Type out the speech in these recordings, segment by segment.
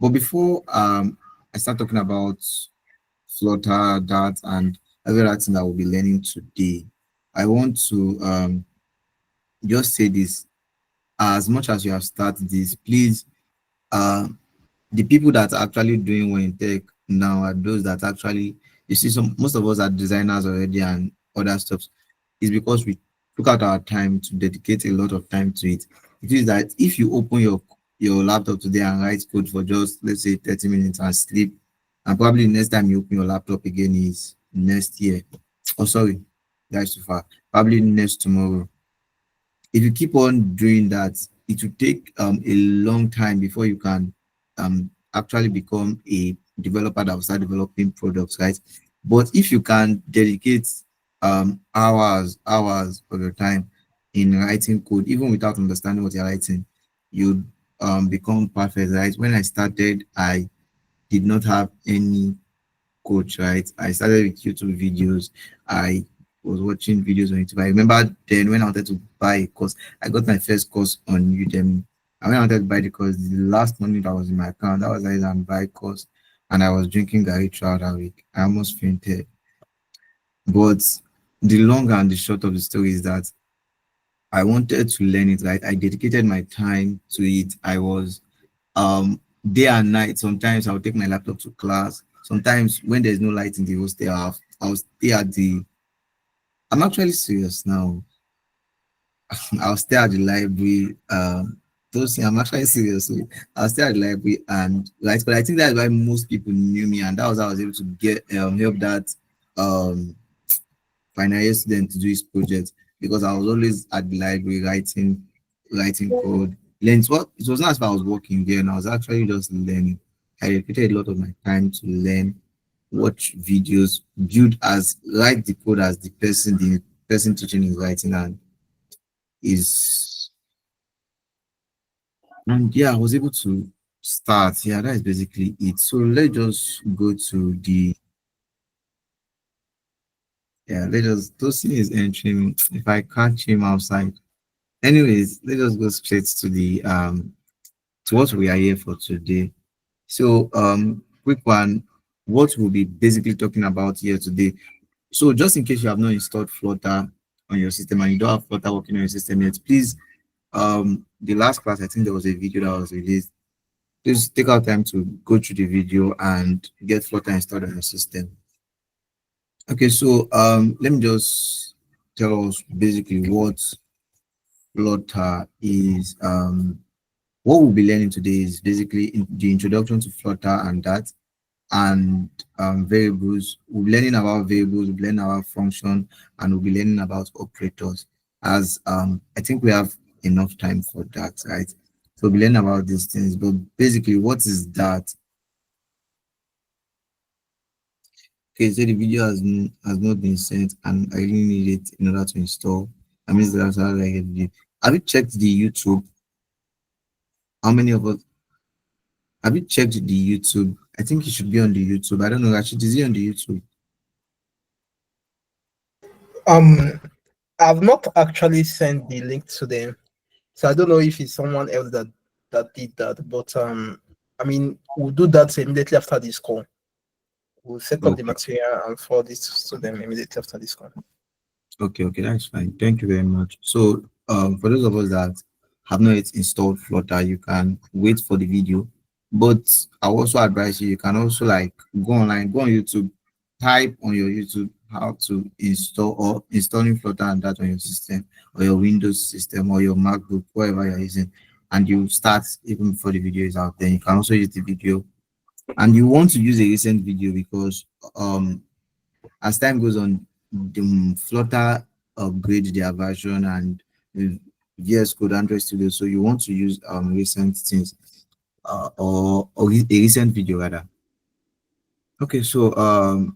But before I start talking about Flutter, that, and every other thing that we'll be learning today, I want to just say this. As much as you have started this, please, uh, the people that are actually doing well in tech now are those that actually, you see, some most of us are designers already and other stuff. Is because we took out our time to dedicate a lot of time to it. It is that if you open your laptop today and write code for just, let's say, 30 minutes and sleep, and probably next time you open your laptop again is next year. Oh, sorry, that's too far. Probably next tomorrow. If you keep on doing that, it will take a long time before you can actually become a developer that will start developing products, right? But if you can dedicate hours of your time in writing code, even without understanding what you're writing, you become perfect, right? When I started, I did not have any coach, right? I started with YouTube videos. I was watching videos on YouTube. I remember then when I wanted to buy a course, I got my first course on Udemy. And when I wanted to buy the course, the last money that was in my account, that was like an buy course. And I was drinking Gary throughout that week. I almost fainted. But the long and the short of the story is that I wanted to learn it, right? I dedicated my time to it. I was day and night. Sometimes I'll take my laptop to class. Sometimes when there's no light in the hostel, I'll stay at the I'm actually serious now. I'll stay at the library. Those things, I'm actually serious. I'll stay at the library and right, but I think that's why most people knew me, and that was how I was able to get help that um final year student to do his project because I was always at the library writing code. Learn what it was not as if I was working there, and I was actually just learning. I dedicated a lot of my time to learn, watch videos, build as write the code as the person teaching is writing is and yeah, I was able to start. Yeah, that is basically it. So let's just go to the yeah, let's just Tosin is entering. If I catch him outside. Anyways, let us go straight to what we are here for today. So quick one, what we'll be basically talking about here today. So just in case you have not installed Flutter on your system and you don't have Flutter working on your system yet, please the last class I think there was a video that was released. Please take out time to go through the video and get Flutter installed on your system. Okay, so let me just tell us basically what Flutter is. What we'll be learning today is basically the introduction to Flutter and that, and variables. We'll be learning about variables, we'll be learning about function, and we'll be learning about operators. As I think we have enough time for that, right? So we'll be learning about these things. But basically, what is that? Okay, so the video has not been sent, and I really need it in order to install. I mean, that's how I get the. Have you checked the YouTube? How many of us have you checked the YouTube? I think it should be on the YouTube. I don't know, actually, is it on the YouTube? Um, I've not actually sent the link to them, so I don't know if it's someone else that did that. But I mean, we'll do that immediately after this call. We'll set up the Okay. material and forward this to them immediately after this call. Okay, that's fine. Thank you very much. So, for those of us that have not yet installed Flutter, you can wait for the video. But I also advise you can also like go online, go on YouTube, type on your YouTube how to install or installing Flutter and that on your system or your Windows system or your MacBook, whatever you're using, and you start even before the video is out. Then you can also use the video, and you want to use a recent video because as time goes on, the Flutter upgrade their version and VS Code Android Studio. So you want to use recent things or a recent video rather. Okay, so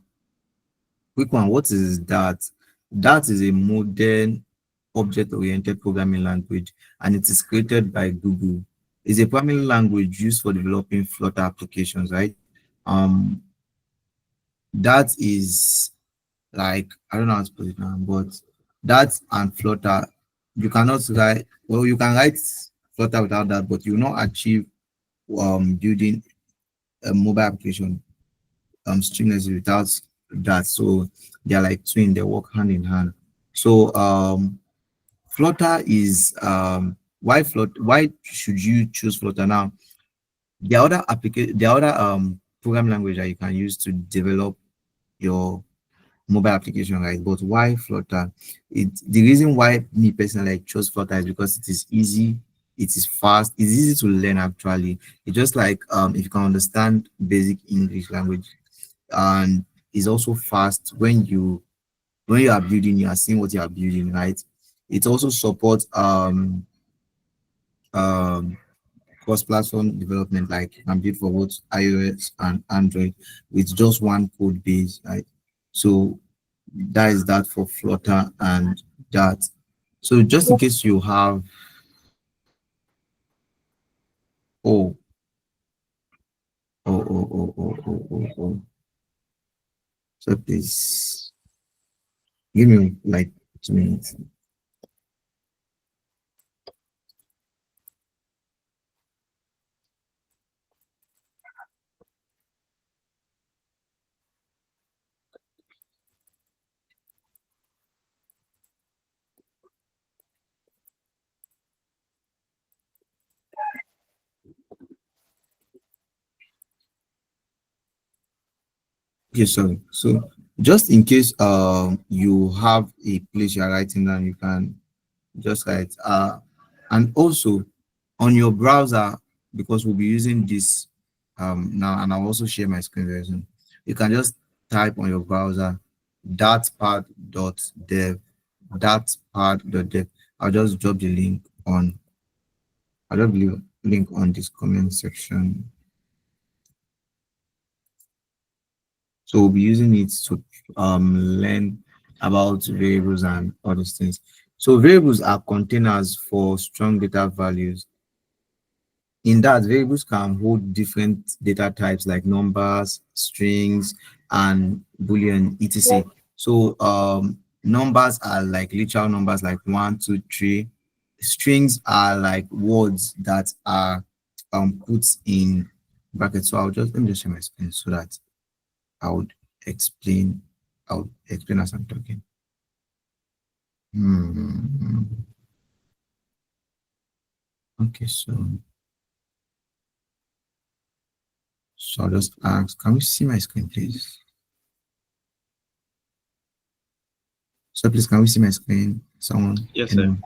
quick one. What is that? That is a modern object-oriented programming language, and it is created by Google. It's a programming language used for developing Flutter applications, right? Um, that is like I don't know how to put it now, but that and Flutter, you cannot write well, you can write Flutter without that, but you will not achieve building a mobile application streamless without that. So they're like twin, they work hand in hand. So Flutter is why should you choose Flutter now? The other program language that you can use to develop your mobile application, right? But why Flutter? The reason why me personally I chose Flutter is because it is easy, it is fast, it's easy to learn actually. It's just like if you can understand basic English language, and it's also fast when you are building, you are seeing what you are building, right? It also supports um cross-platform development, like you can build for both iOS and Android with just one code base, right? So that is that for Flutter and that. So just in case you have, oh, oh. So please give me like 2 minutes. Okay, sorry. So just in case you have a place you're writing down, you can just write and also on your browser, because we'll be using this now, and I'll also share my screen version. You can just type on your browser datpad.dev, datpad.dev. I'll just drop the link on I'll drop the link on this comment section. So we'll be using it to learn about variables and all those things. So variables are containers for strong data values. In that, variables can hold different data types like numbers, strings, and boolean, etc. So numbers are like literal numbers like 1, 2, 3. Strings are like words that are put in brackets. So let me just share my screen so that I would explain. I'll explain as I'm talking. Hmm. Okay, so I'll just ask, can we see my screen, please? So please, can we see my screen? Someone, Yes, sir. anyone?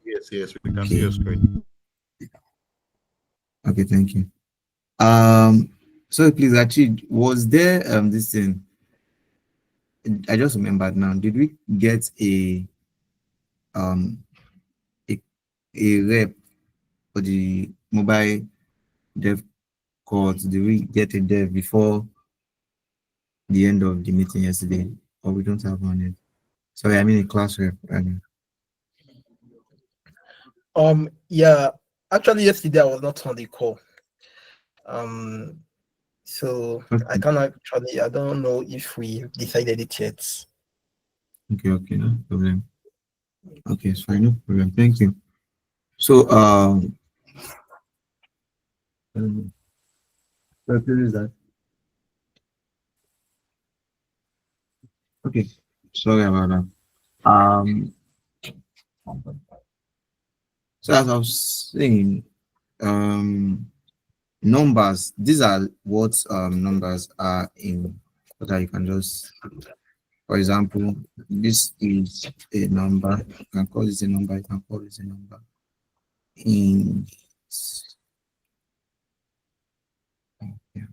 Yes, we can see Okay. your screen. Okay, thank you. Um, so please, actually, was there this thing? I just remembered now. Did we get um a, a rep for the mobile dev calls? Did we get a dev before the end of the meeting yesterday? Or we don't have one yet? Sorry, I mean a class rep. Yeah, actually yesterday I was not on the call. So I Okay, can't actually, I don't know if we decided it yet. okay, no problem. Okay, it's fine, no problem. Thank you. So what is that? Okay, sorry about that. Um, so as I was saying, um, numbers. These are what numbers are in. So that you can just, for example, this is a number. You can call this a number. You can call this a number. In yeah,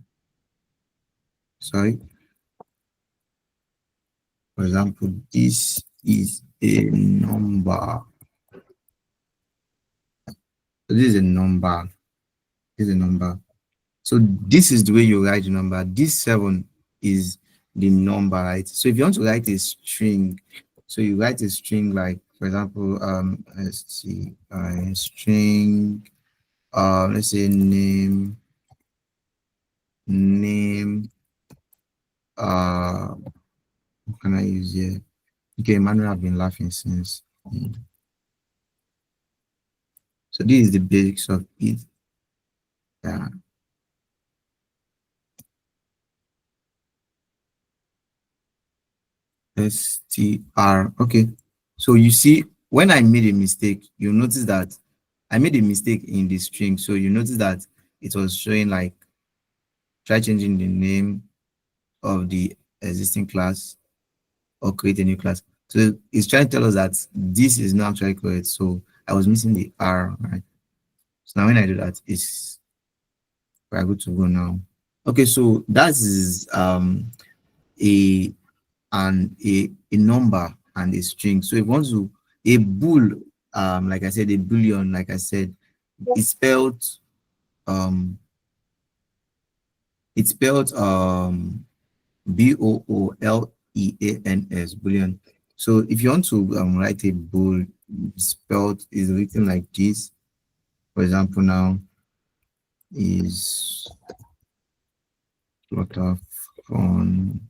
sorry. For example, this is a number. So this is a number. This is a number. So this is the way you write the number. This 7 is the number, right? So if you want to write a string, so you write a string like, for example, let's see, a string, let's say name, what can I use here? Okay, Manuel, I've been laughing since. So this is the basics of it. Yeah. str. Okay. So you see, when I made a mistake, you notice that I made a mistake in the string. So you notice that it was showing like try changing the name of the existing class or create a new class. So it's trying to tell us that this is not actually correct. So I was missing the R, right? So now when I do that, it's we're good to go now. Okay, so that is a a number and a string. So if you want to a bool, like I said, a boolean, like I said, it's spelled um it's spelled Booleans, boolean. So if you want to write a bool, spelled is written like this. For example, now is Flutter font.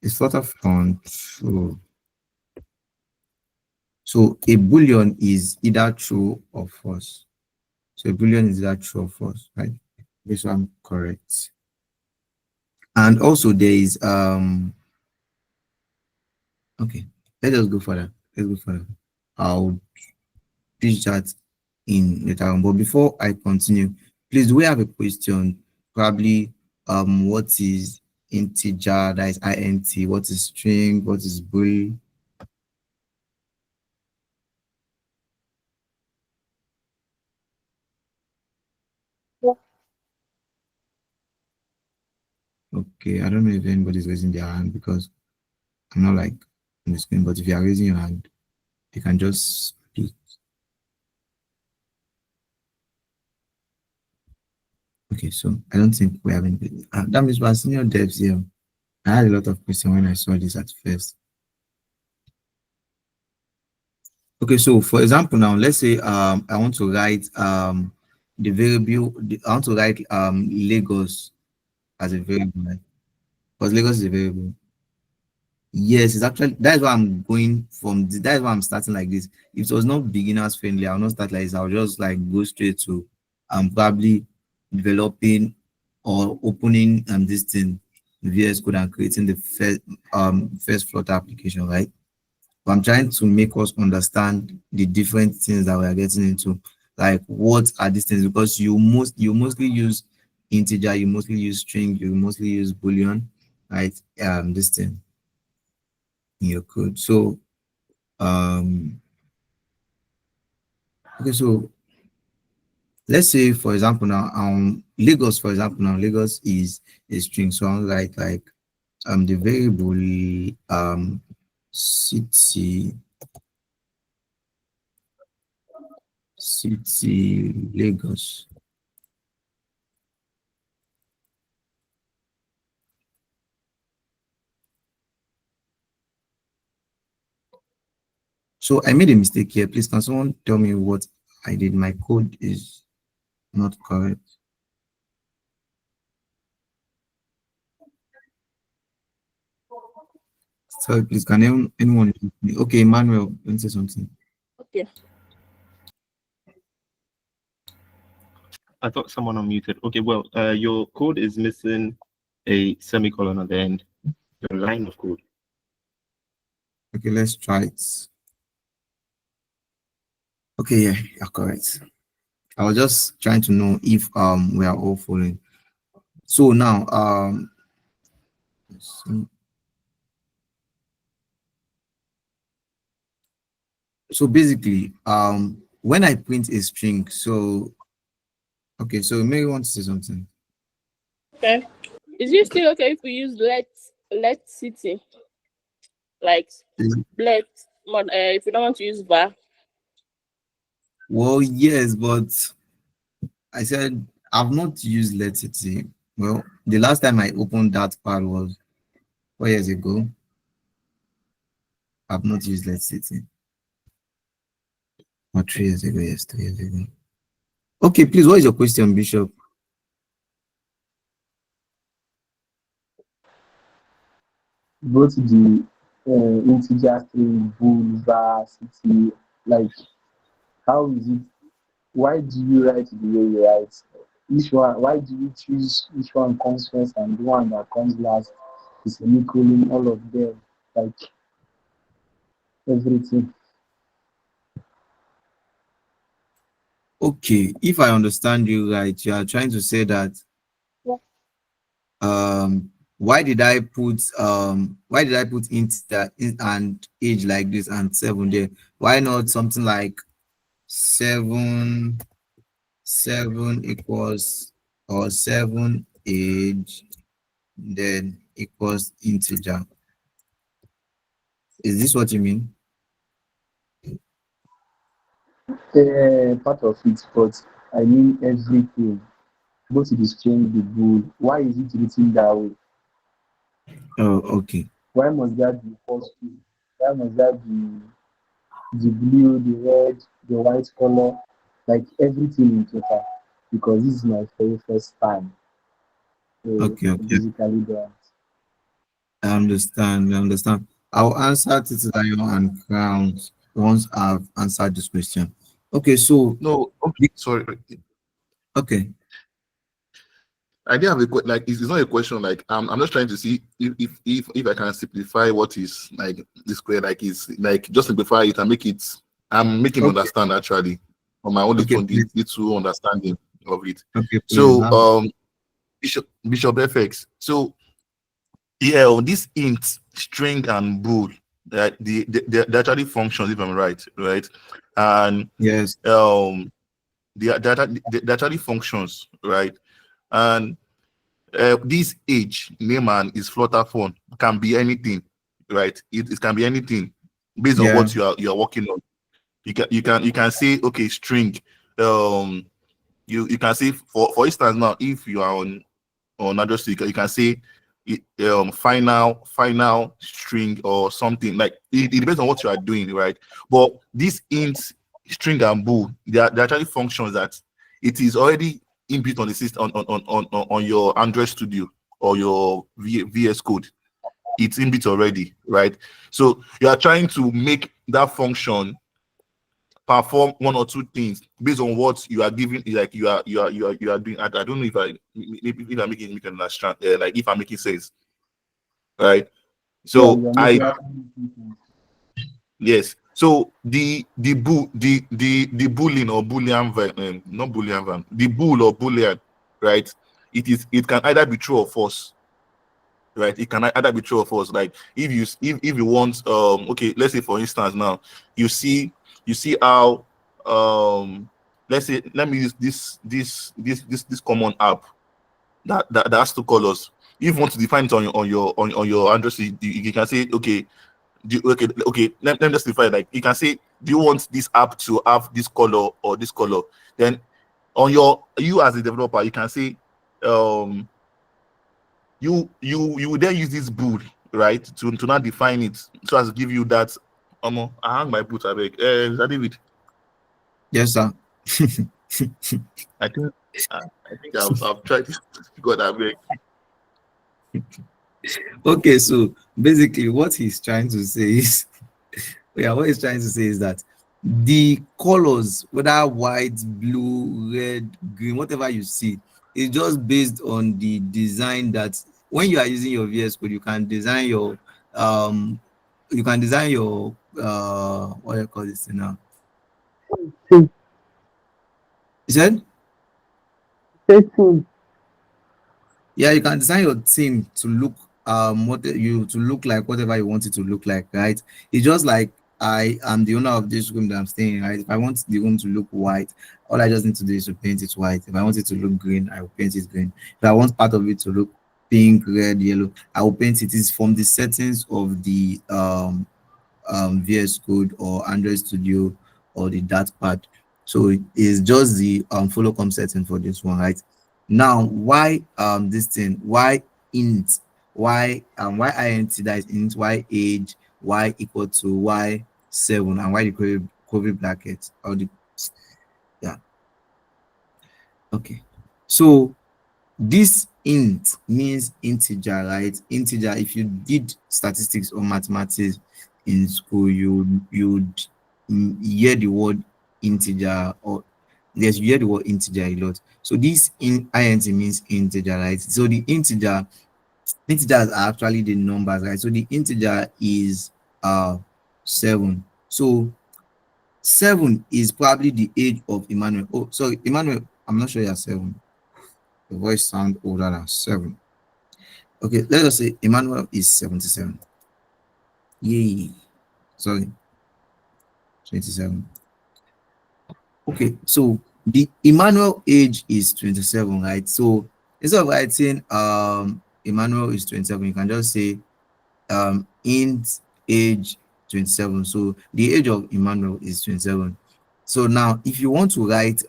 Is Flutter font true? So a boolean is either true or false. So a boolean is either true or false, right? This one correct. And also there is okay, let us go further. Let's go further. I'll teach that in later on. But before I continue, please do we have a question? Probably what is integer, that is int, what is string, what is bool? Okay, I don't know if anybody's raising their hand because I'm not like on the screen, but if you are raising your hand, you can just speak. Okay, so I don't think we have any. That means we're senior devs here. I had a lot of questions when I saw this at first. Okay, so for example, now let's say I want to write the variable. I want to write Lagos as a variable, right? Because Lagos is a variable. Yes, it's actually that's why I'm going from. That's why I'm starting like this. If it was not beginners friendly, I'll not start like this. I'll just like go straight to probably developing or opening this thing VS Code and creating the first Flutter application, right? But I'm trying to make us understand the different things that we are getting into. Like what are these things? Because you mostly use integer, you mostly use string, you mostly use boolean, right? This thing in your code. So okay, so let's say for example now Lagos, for example now Lagos is a string. So I'll write like the variable city Lagos. So I made a mistake here. Please, can someone tell me what I did? My code is not correct. Sorry, please, can anyone help me? Okay, Emmanuel, let me say something. Okay. I thought someone unmuted. Okay, well, your code is missing a semicolon at the end. Your line of code. Okay, let's try it. Okay, yeah, you're correct. I was just trying to know if we are all following. So now so basically when I print a string, so okay, so Mary wants to say something. Okay. Is it still okay if we use let city? Like let if we don't want to use var? Well, yes, but I said I've not used Let City. Well, the last time I opened that part was 4 years ago. I've not used Let City. Or 3 years ago, yes, 3 years ago. Okay, please, what is your question, Bishop? Go to the integer string, bool, var, city. Like, how is it? Why do you write the way you write? Each one, why do you choose which one comes first and the one that comes last? Is semicolon, all of them. Like, everything. Okay, if I understand you right, you are trying to say that why did I put int that in and age like this and 7 there? Why not something like 7 7 equals or 7 age then equals integer? Is this what you mean? Part of it, but I mean everything. Go to the string, the bool. Why is it written that way? Oh, okay. Why must that be first two? Why must that be the blue, the red, the white color, like everything in total? Because this is my very first time. So Okay, okay. basically that. I understand. I understand. I'll answer Titilayo and Crowns once I've answered this question. Okay, so No, okay, sorry. okay, I didn't have like it's not a question. Like I'm just trying to see if I can simplify what is like this square. Like is like just simplify it and make it. I'm making okay, understand actually on my own okay, little, please, little understanding of it. okay, please. So Bishop FX. So yeah, on this int, string and bool, that they actually functions if I'm right, right? And Yes, they actually functions, right? And this age name and is Flutter phone can be anything, right? It can be anything based on yeah, what you are working on. You can say okay string. Um, you can say for instance now if you are on address you can say final string or something like it depends on what you are doing, right? But this int string and bool they're actually functions that it is already inbuilt on the system on your Android Studio or your VS Code. It's inbuilt already, right? So you are trying to make that function perform one or two things based on what you are giving, like you are doing. I don't know if I maybe if I'm making understand, like if I'm making sense, right? Yeah, So you're I making absolutely sense. yes. So the boolean or boolean not boolean the bool or boolean, right? It can either be true or false, right? It can either be true or false. Like if you want okay, let's say for instance now you see how let's say let me use this common app that has two colors. If you want to define it on your Android, you can say okay, let me just define like you can say do you want this app to have this color or this color? Then on you as a developer you can say um you will then use this bool, right, to not define it so as to give you that I hang my boot abeg David. yes, sir. I think I think I've tried this. God abeg. Okay, so basically, what he's trying to say is, yeah, what he's trying to say is that the colors, whether white, blue, red, green, whatever you see, is just based on the design that when you are using your VS Code, um, you can design your what do you call this thing now? Same, You said? same. Yeah, you can design your theme to look to look like whatever you want it to look like, right? It's just like I am the owner of this room that I'm staying in, right? If I want the room to look white, all I just need to do is to paint it white. If I want it to look green, I will paint it green. If I want part of it to look pink, red, yellow, I will paint it. It's from the settings of the VS Code or Android Studio or the dat pad. So it is just the follow com setting for this one, right? Now, why this thing? Why int? Why int, that is int? Why age? Why equal to y 7? And why the curly bracket? Or the yeah, okay. So this int means integer, right? Integer. If you did statistics or mathematics in school, you'd hear the word integer, or yes, you hear the word integer a lot. So this int means integer, right? So the integers are actually the numbers, right? So the integer is 7. So 7 is probably the age of Emmanuel. Oh, sorry, Emmanuel, I'm not sure you're 7. The voice sound older than 7. Okay, let us say Emmanuel is 77. Yay. Sorry, 27. Okay, so the Emmanuel age is 27, right? So instead of writing Emmanuel is 27, you can just say int age 27. So the age of Emmanuel is 27. So now if you want to write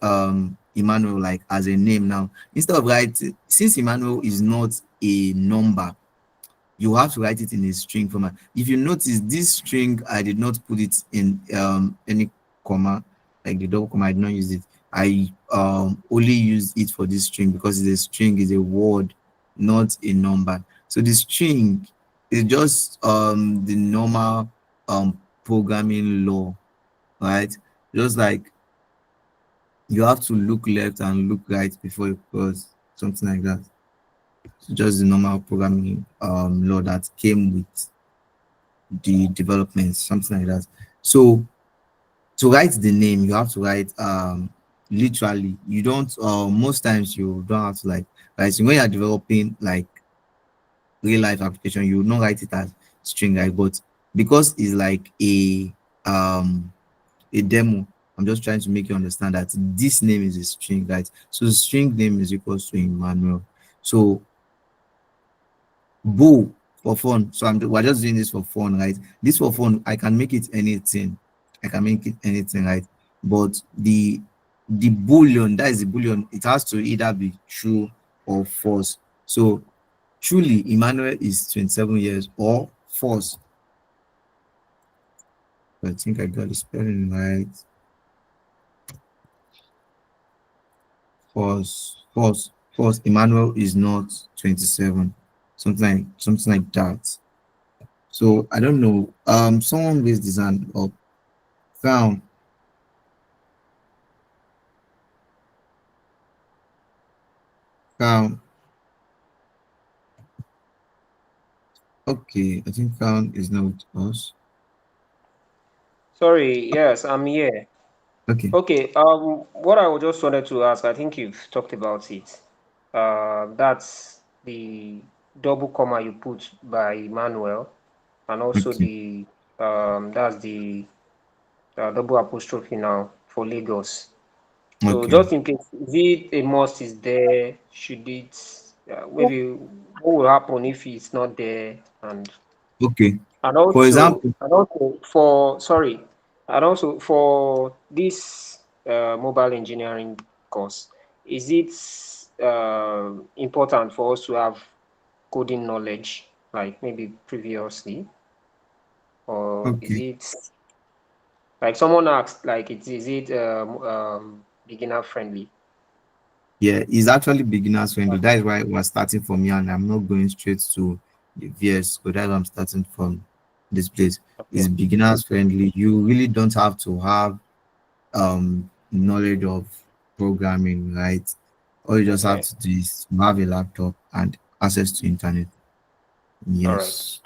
Emmanuel like as a name now, instead of writing, since Emmanuel is not a number, you have to write it in a string format. If you notice this string, I did not put it in any comma, like the double comma, I did not use it. I only use it for this string because the string is a word, not a number. So the string is just the normal programming law, right? Just like you have to look left and look right before you cross, something like that. So just the normal programming law that came with the development, something like that. So to write the name, you have to write literally. You don't most times you don't have to like write when you're developing like real life application, you will not write it as string, right? But because it's like a demo, I'm just trying to make you understand that this name is a string, right? So the string name is equals to Emmanuel. So Bo for fun. So we're just doing this for fun, right? This for fun, I can make it anything. I can make it anything, right? But the boolean, that is the boolean, it has to either be true or false. So truly Emmanuel is 27 years or false. I think I got the spelling right. False. Emmanuel is not 27. Something like that. So I don't know. Someone raised this hand up. Found. Found. Okay, I think found is not with us. Sorry, yes, I'm here. Okay. Okay, what I just wanted to ask, I think you've talked about it. That's the double comma you put by Emmanuel, and also Okay. the that's the double apostrophe now for Lagos. So Okay. just in case, is it a must is there? Should it maybe what will happen if it's not there? Okay. And For also, example, and also for sorry, and also for this mobile engineering course, is it important for us to have coding knowledge, like maybe previously, or is okay. it like someone asked, like is it beginner friendly? Yeah, it's actually beginners friendly. That is why we're starting from here, and I'm not going straight to the VS. So that's why I'm starting from this place. Okay, It's beginners friendly. You really don't have to have knowledge of programming, right? All you just have okay, to do is have a laptop and access to internet. all right, Yes.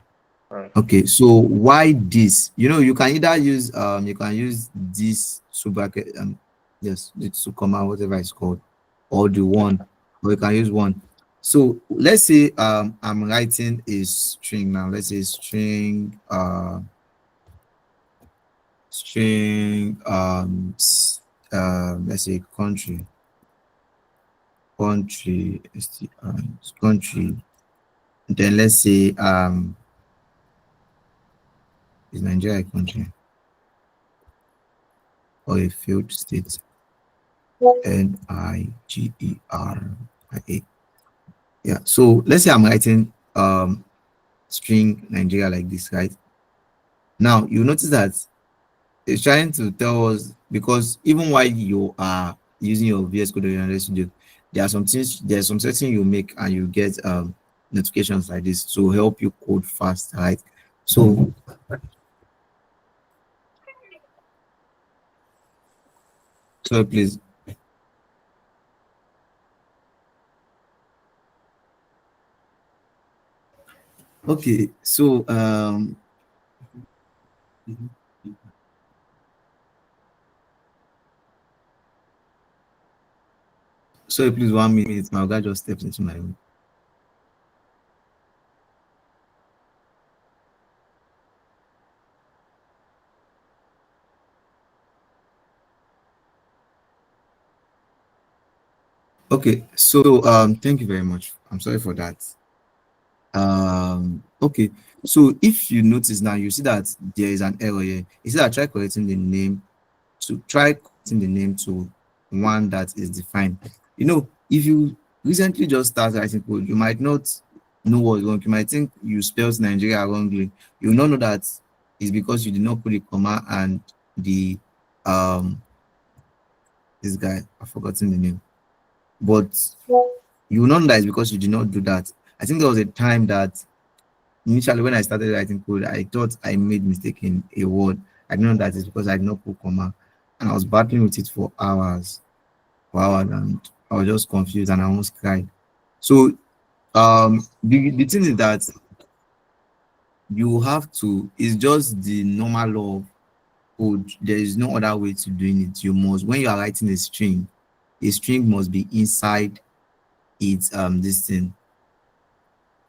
all right, Okay, so why this? You know, you can either use you can use this two bracket yes, the two comma, whatever it's called, or the one, or you can use one. So let's say I'm writing a string now. Let's say string let's say country, then let's say is Nigeria a country or a field state? Nigeria. Yeah. So let's say I'm writing string Nigeria like this, right? Now you notice that it's trying to tell us because even while you are using your VS Code or your Studio, there are some things, there's some setting you make and you get notifications like this to help you code fast, right? So please. Okay, so Sorry, please, 1 minute. My guy just stepped into my room. Okay, so thank you very much. I'm sorry for that. Okay, so if you notice now, you see that there is an error here. You see that try correcting the name to one that is defined. If you recently just start writing code, you might not know what's wrong. You might think you spelled Nigeria wrongly. You will not know that it's because you did not put a comma and the this guy, I've forgotten the name, but you will not know that it's because you did not do that. I think there was a time that initially when I started writing code, I thought I made mistake in a word. I didn't know that it's because I did not put comma, and I was battling with it for hours, and I was just confused and I almost cried. So the thing is that you have to. It's just the normal law of code. There is no other way to doing it. You must, when you are writing a string must be inside its this thing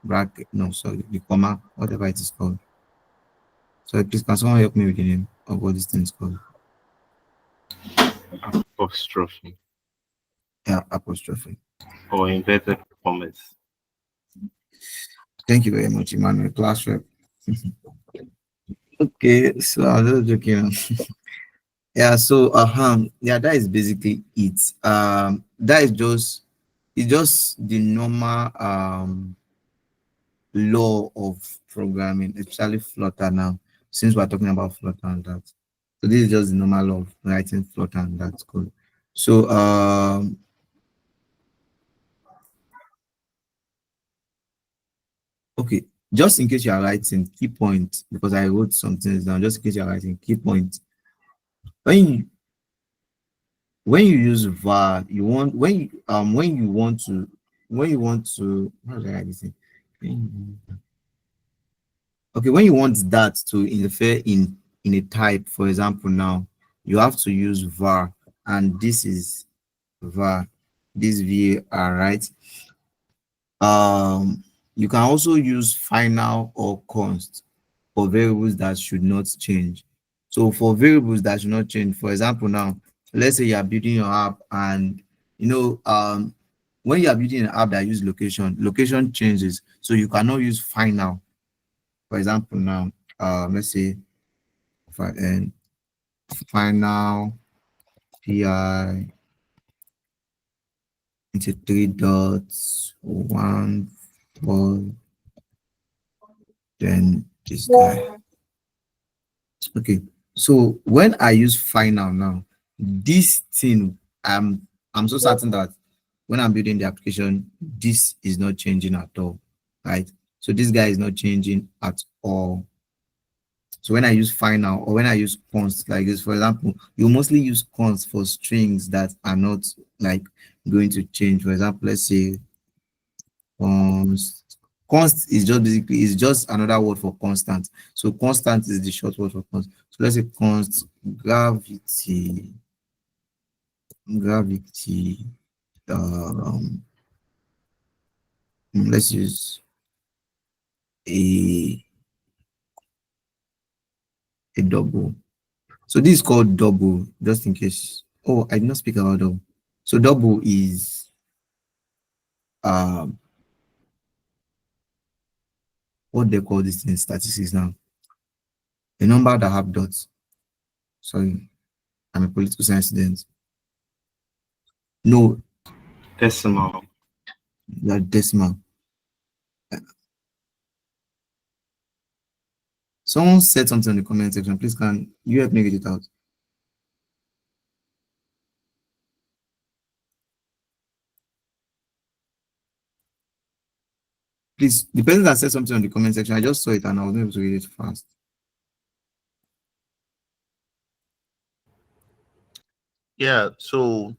bracket. No, sorry, the comma, whatever it is called. So please, can someone help me with the name of what this thing is called? Apostrophe Yeah, apostrophe. or inverted commas. Thank you very much, Emmanuel. Class rep. Okay, so I was just joking. Yeah, so yeah, that is basically it. That is just it's just the normal law of programming, especially Flutter now, since we're talking about Flutter and that. So this is just the normal law of writing Flutter and that's code. So okay, just in case you are writing key point, because I wrote some things down, just in case you are writing key point. When you use var, you want when you want to how do I write this thing? Okay, when you want that to interfere in a type, for example, now you have to use var, and this is var, this var, right? You can also use final or const for variables that should not change. So for variables that should not change, for example, now let's say you are building your app, and when you are building an app that use location changes, so you cannot use final. For example, now let's say and final pi into 3 dots 1 4, then this guy. Okay, so when I use final now, this thing, I'm so certain that when I'm building the application, this is not changing at all, right? So this guy is not changing at all. So when I use final or when I use const like this, for example, you mostly use const for strings that are not like going to change. For example, let's say const is just basically is just another word for constant. So constant is the short word for const. So let's say const gravity um let's use a double. So this is called double, just in case. Oh, I did not speak about double. So double is what they call this in statistics now. A number that have dots. Sorry, I'm a political science student. No, Decimal. that decimal. Someone said something in the comment section. Please, can you help me read it out? Please, the person that said something on the comment section, I just saw it and I was not able to read it fast. Yeah, so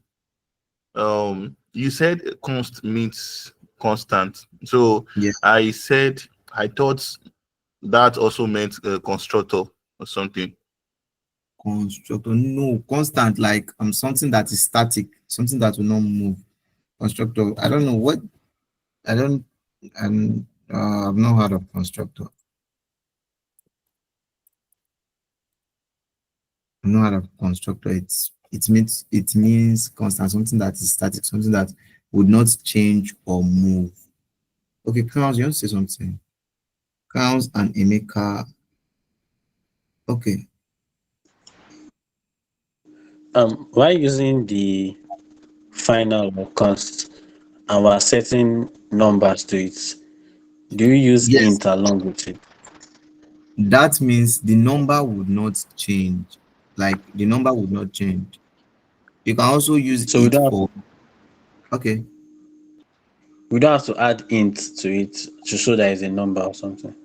you said const means constant. So Yeah, I said I thought that also meant constructor or something. constructor. No, constant, like something that is static, something that will not move. Constructor. I don't know what. I don't. And I've not heard of constructor. I've not heard of constructor. It means constant, something that is static, something that would not change or move. Okay, Crowns, you want to say something? Crowns and Emeka. Okay. Why using the final or const and we're setting numbers to it? Do you use Yes, int along with it? that means the number would not change. Like the number would not change. You can also use So it for, okay. we don't have to add int to it to show that it's a number or something.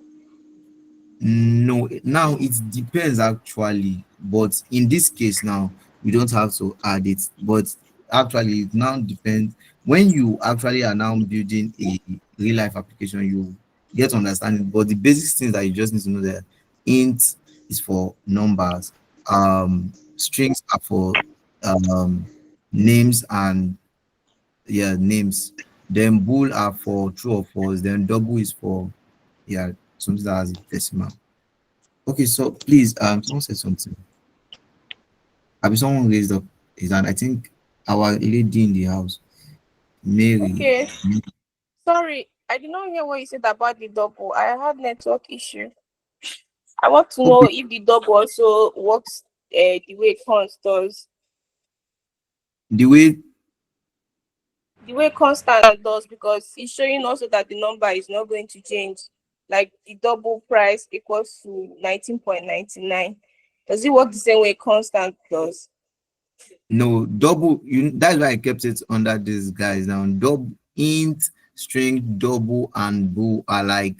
No, now it depends actually, but in this case now we don't have to add it. But actually, it now depends when you actually are now building a real life application, you get to understand it. But the basic things that you just need to know that int is for numbers, strings are for names and yeah names. Then bool are for true or false. Then double is for yeah something that has a decimal. Okay, so please, someone said something. I mean, someone raised up his hand. I think our lady in the house, Mary. Okay. Sorry, I did not hear what you said about the double. I had network issue. I want to know Okay, if the double also works the way const does. the way The way constant does, because it's showing also that the number is not going to change. Like the double price equals to 19.99. Does it work the same way constant does? no double, that's why I kept it under these guys now. Double int, string, double, and bool are like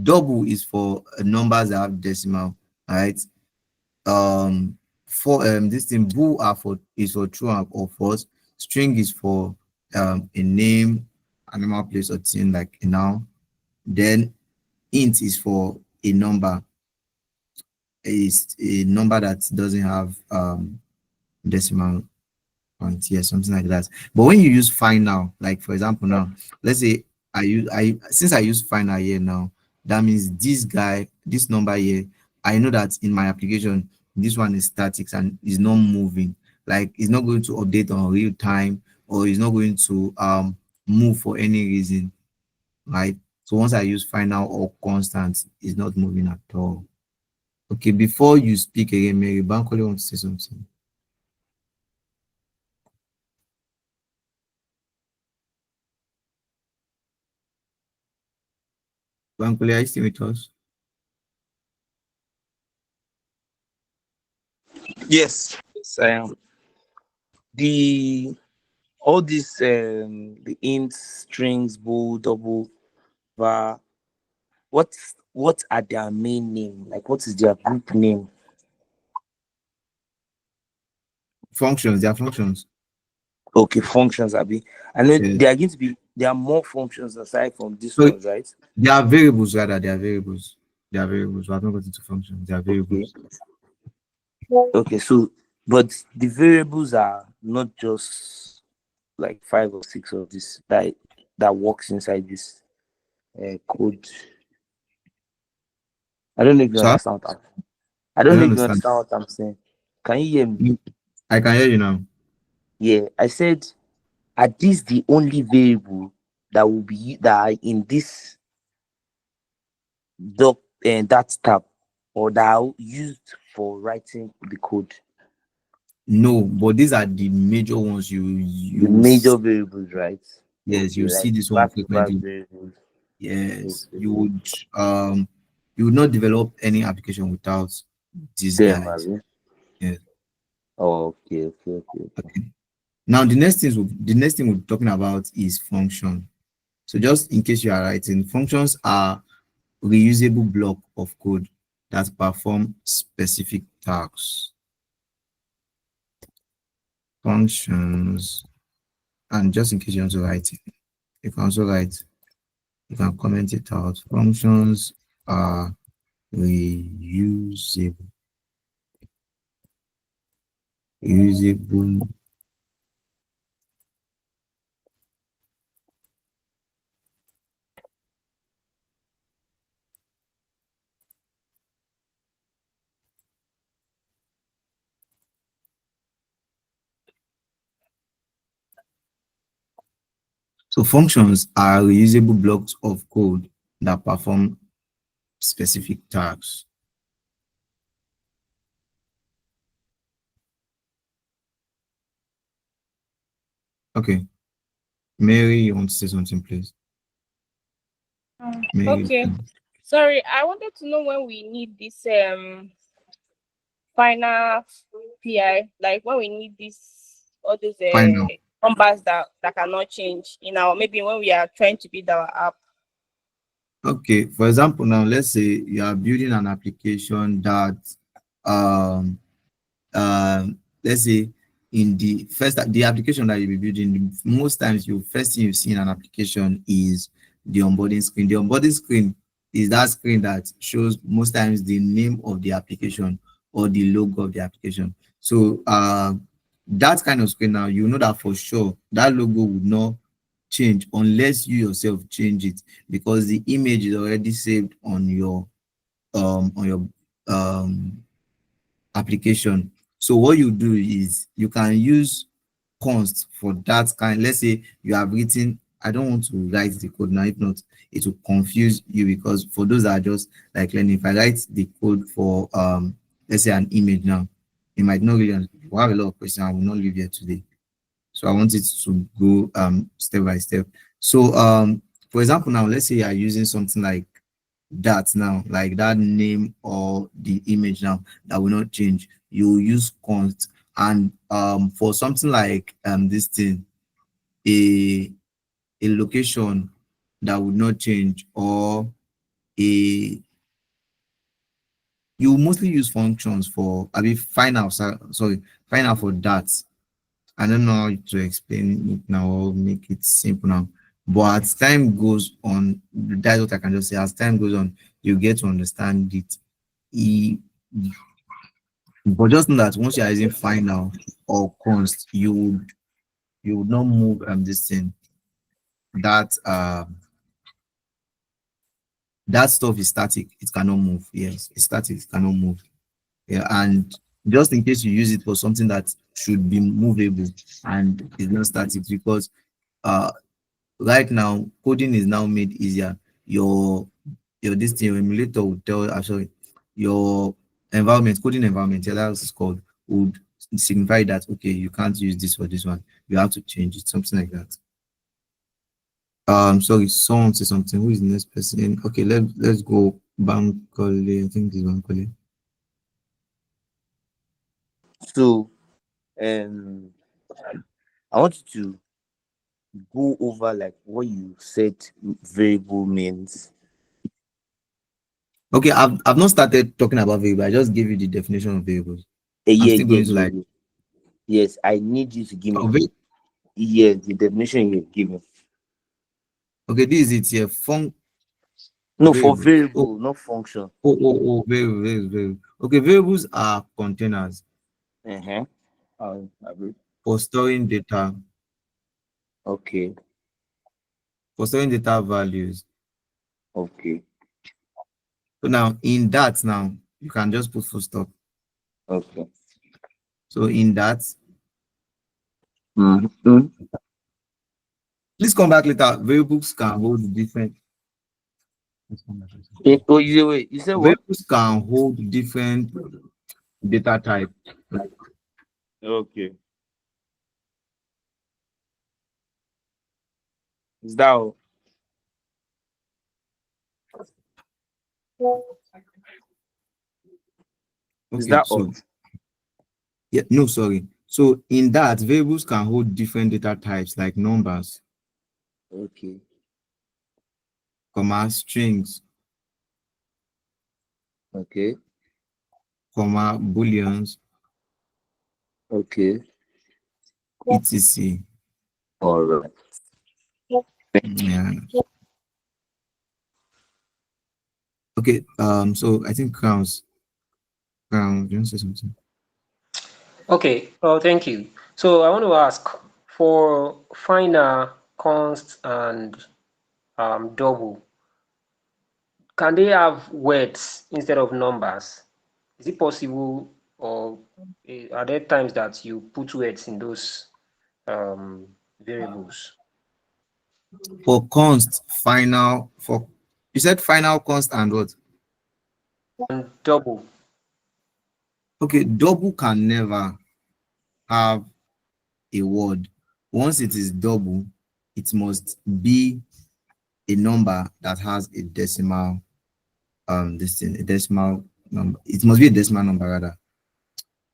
double is for numbers that have decimal, right? For this thing bool are for is for true or false. String is for a name, animal, place, or thing like a noun. Then int is for a number, is a number that doesn't have decimal point, yeah, something like that. But when you use final, like for example now, let's say I use final here now, that means this guy, this number here, I know that in my application this one is static and is not moving, like it's not going to update on real time, or it's not going to move for any reason, right? So once I use final or constant, it's not moving at all. Okay, before you speak again, Mary, Bankole wants to say something. Bankole, are you still with us? Yes, I am. The all these the int, strings, bool, double, var. What are their main name? Like what is their group name? Functions, they are functions. Okay, functions, Abi. And then Yeah. there are more functions aside from these So ones, right? they are variables rather, they are variables. They are variables. We have not got into functions, they are Okay. variables. Okay, so but the variables are not just like five or six of this that works inside this code. I don't know if you So understand what I I don't know don't if you understand. understand what I'm saying. Can you hear me? I can hear you now. Yeah, I said, are these the only variable that are in this doc and that tab, or that are used for writing the code? No, but these are the major ones The major variables, right? yes, Okay, you like see this one back to back frequently. variables. Yes, Okay. you would not develop any application without these Them, guys. Abi. Yes. Oh, okay. Okay. Now the next thing we're talking about is function. So just in case you are writing, functions are reusable block of code that perform specific tasks. Functions, and just in case you want to write it, you can also write, you can comment it out. Functions are reusable, usable So functions are reusable blocks of code that perform specific tasks. Okay, Mary, you want to say something, please? Mary, Okay. Sorry, I wanted to know when we need this final PI, like when we need this all those final. numbers that cannot change in our, maybe when we are trying to build our app. Okay, for example, now let's say you are building an application that um let's say in the application that you'll be building, most times you first thing you see in an application is the onboarding screen. The onboarding screen is that screen that shows most times the name of the application or the logo of the application. So that kind of screen, now you know that for sure that logo would not change unless you yourself change it, because the image is already saved on your application. So what you do is you can use const for that kind. Let's say you have written, I don't want to write the code now, if not it will confuse you, because for those that are just like learning, if I write the code for let's say an image now, you might not really you have a lot of questions. I will not leave here today. So I want it to go step by step. So for example, now let's say you are using something like that now, like that name or the image now that will not change. You use const, and for something like this thing, a location that would not change, or a you mostly use functions for, I mean final, sorry, final for that. I don't know how to explain it now or make it simple now. But as time goes on, that's what I can just say. As time goes on, you get to understand it. E- But just know that once you are using final or const, you would not move this thing. That that stuff is static. It cannot move. Yes, it's static. It cannot move. Yeah, and just in case you use it for something that should be movable and is not static, because uh right now coding is now made easier. Your this thing, your emulator will tell, sorry, your environment, coding environment, yeah, that's called, would signify that okay, you can't use this for this one, you have to change it, something like that. Sorry, someone say something. Who is the next person? Okay, let's go Bankole. I think this Bankole. So um I want you to go over like what you said variable means. Okay, I've not started talking about variable. I just gave you the definition of variables. I'm Yeah, still yeah, going to yeah, like yeah. Yes, I need you to give me oh, yes the definition you give me. okay, this is it here. No, for Variables. Oh, variable, not function. variables. Okay, variables are containers Uh-huh. I agree. for storing data, Okay, values. okay, So now in that, now you can just put full stop. okay. So in that, Mm-hmm. please come back later. Variables can hold different. Oh, wait, you said what? Variables can hold different data type. Like Okay. Is that all? Is okay, that all? so yeah, no, sorry. So in that, variables can hold different data types like numbers, Okay, comma, strings, okay, comma, booleans, okay. etc. All right. Yeah. Okay. So I think crowns. Crown, do you want to say something? Okay, well, thank you. So I want to ask for final, const, and double. Can they have words instead of numbers? Is it possible, or are there times that you put words in those variables? For const, final, for you said final const and what? and double. Okay, double can never have a word. Once it is double, it must be a number that has a decimal this thing, a decimal number. It must be a decimal number rather.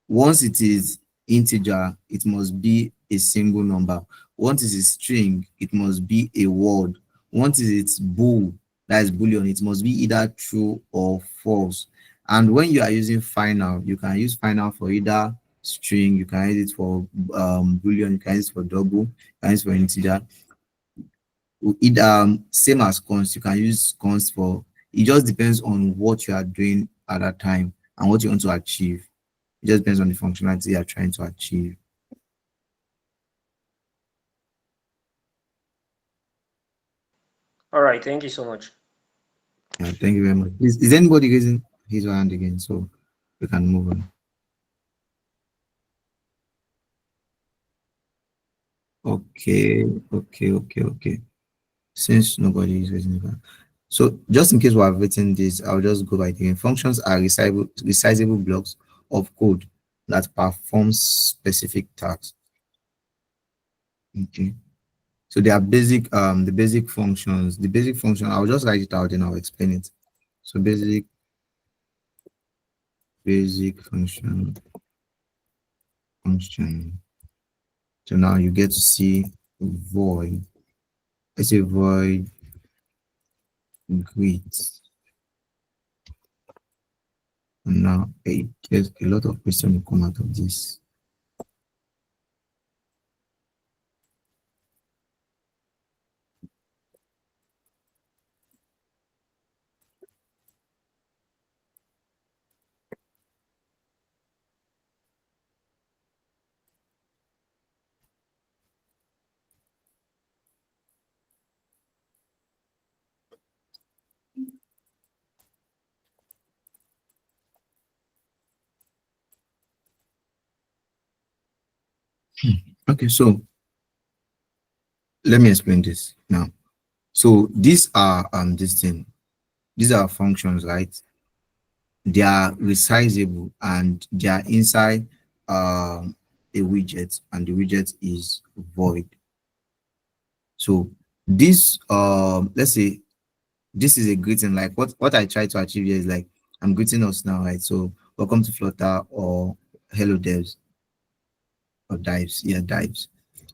Once it is integer, it must be a single number. Once it is string, it must be a word. Once it is bool, that is boolean, it must be either true or false. And when you are using final, you can use final for either string, you can use it for boolean, you can use it for double, you can use it for integer. It same as const, you can use const for, it just depends on what you are doing at that time and what you want to achieve. It just depends on the functionality you're trying to achieve. All right, thank you so much. Yeah, thank you very much. Is anybody raising his hand again? So we can move on. Okay. Since nobody is raising their hand. So just in case we have written this, I'll just go by the name. Functions are resizable blocks of code that perform specific tasks. Okay. So they are basic, the basic functions. The basic function, I'll just write it out and I'll explain it. So basic function. So now you get to see void. I say void greet. And now there's a lot of questions will come out of this. Okay, so let me explain this now. So these are these are functions, right? They are resizable and they are inside a widget, and the widget is void. So this let's say this is a greeting, like what I try to achieve here is like I'm greeting us now, right? So welcome to Flutter, or hello devs, or dives, yeah, dives.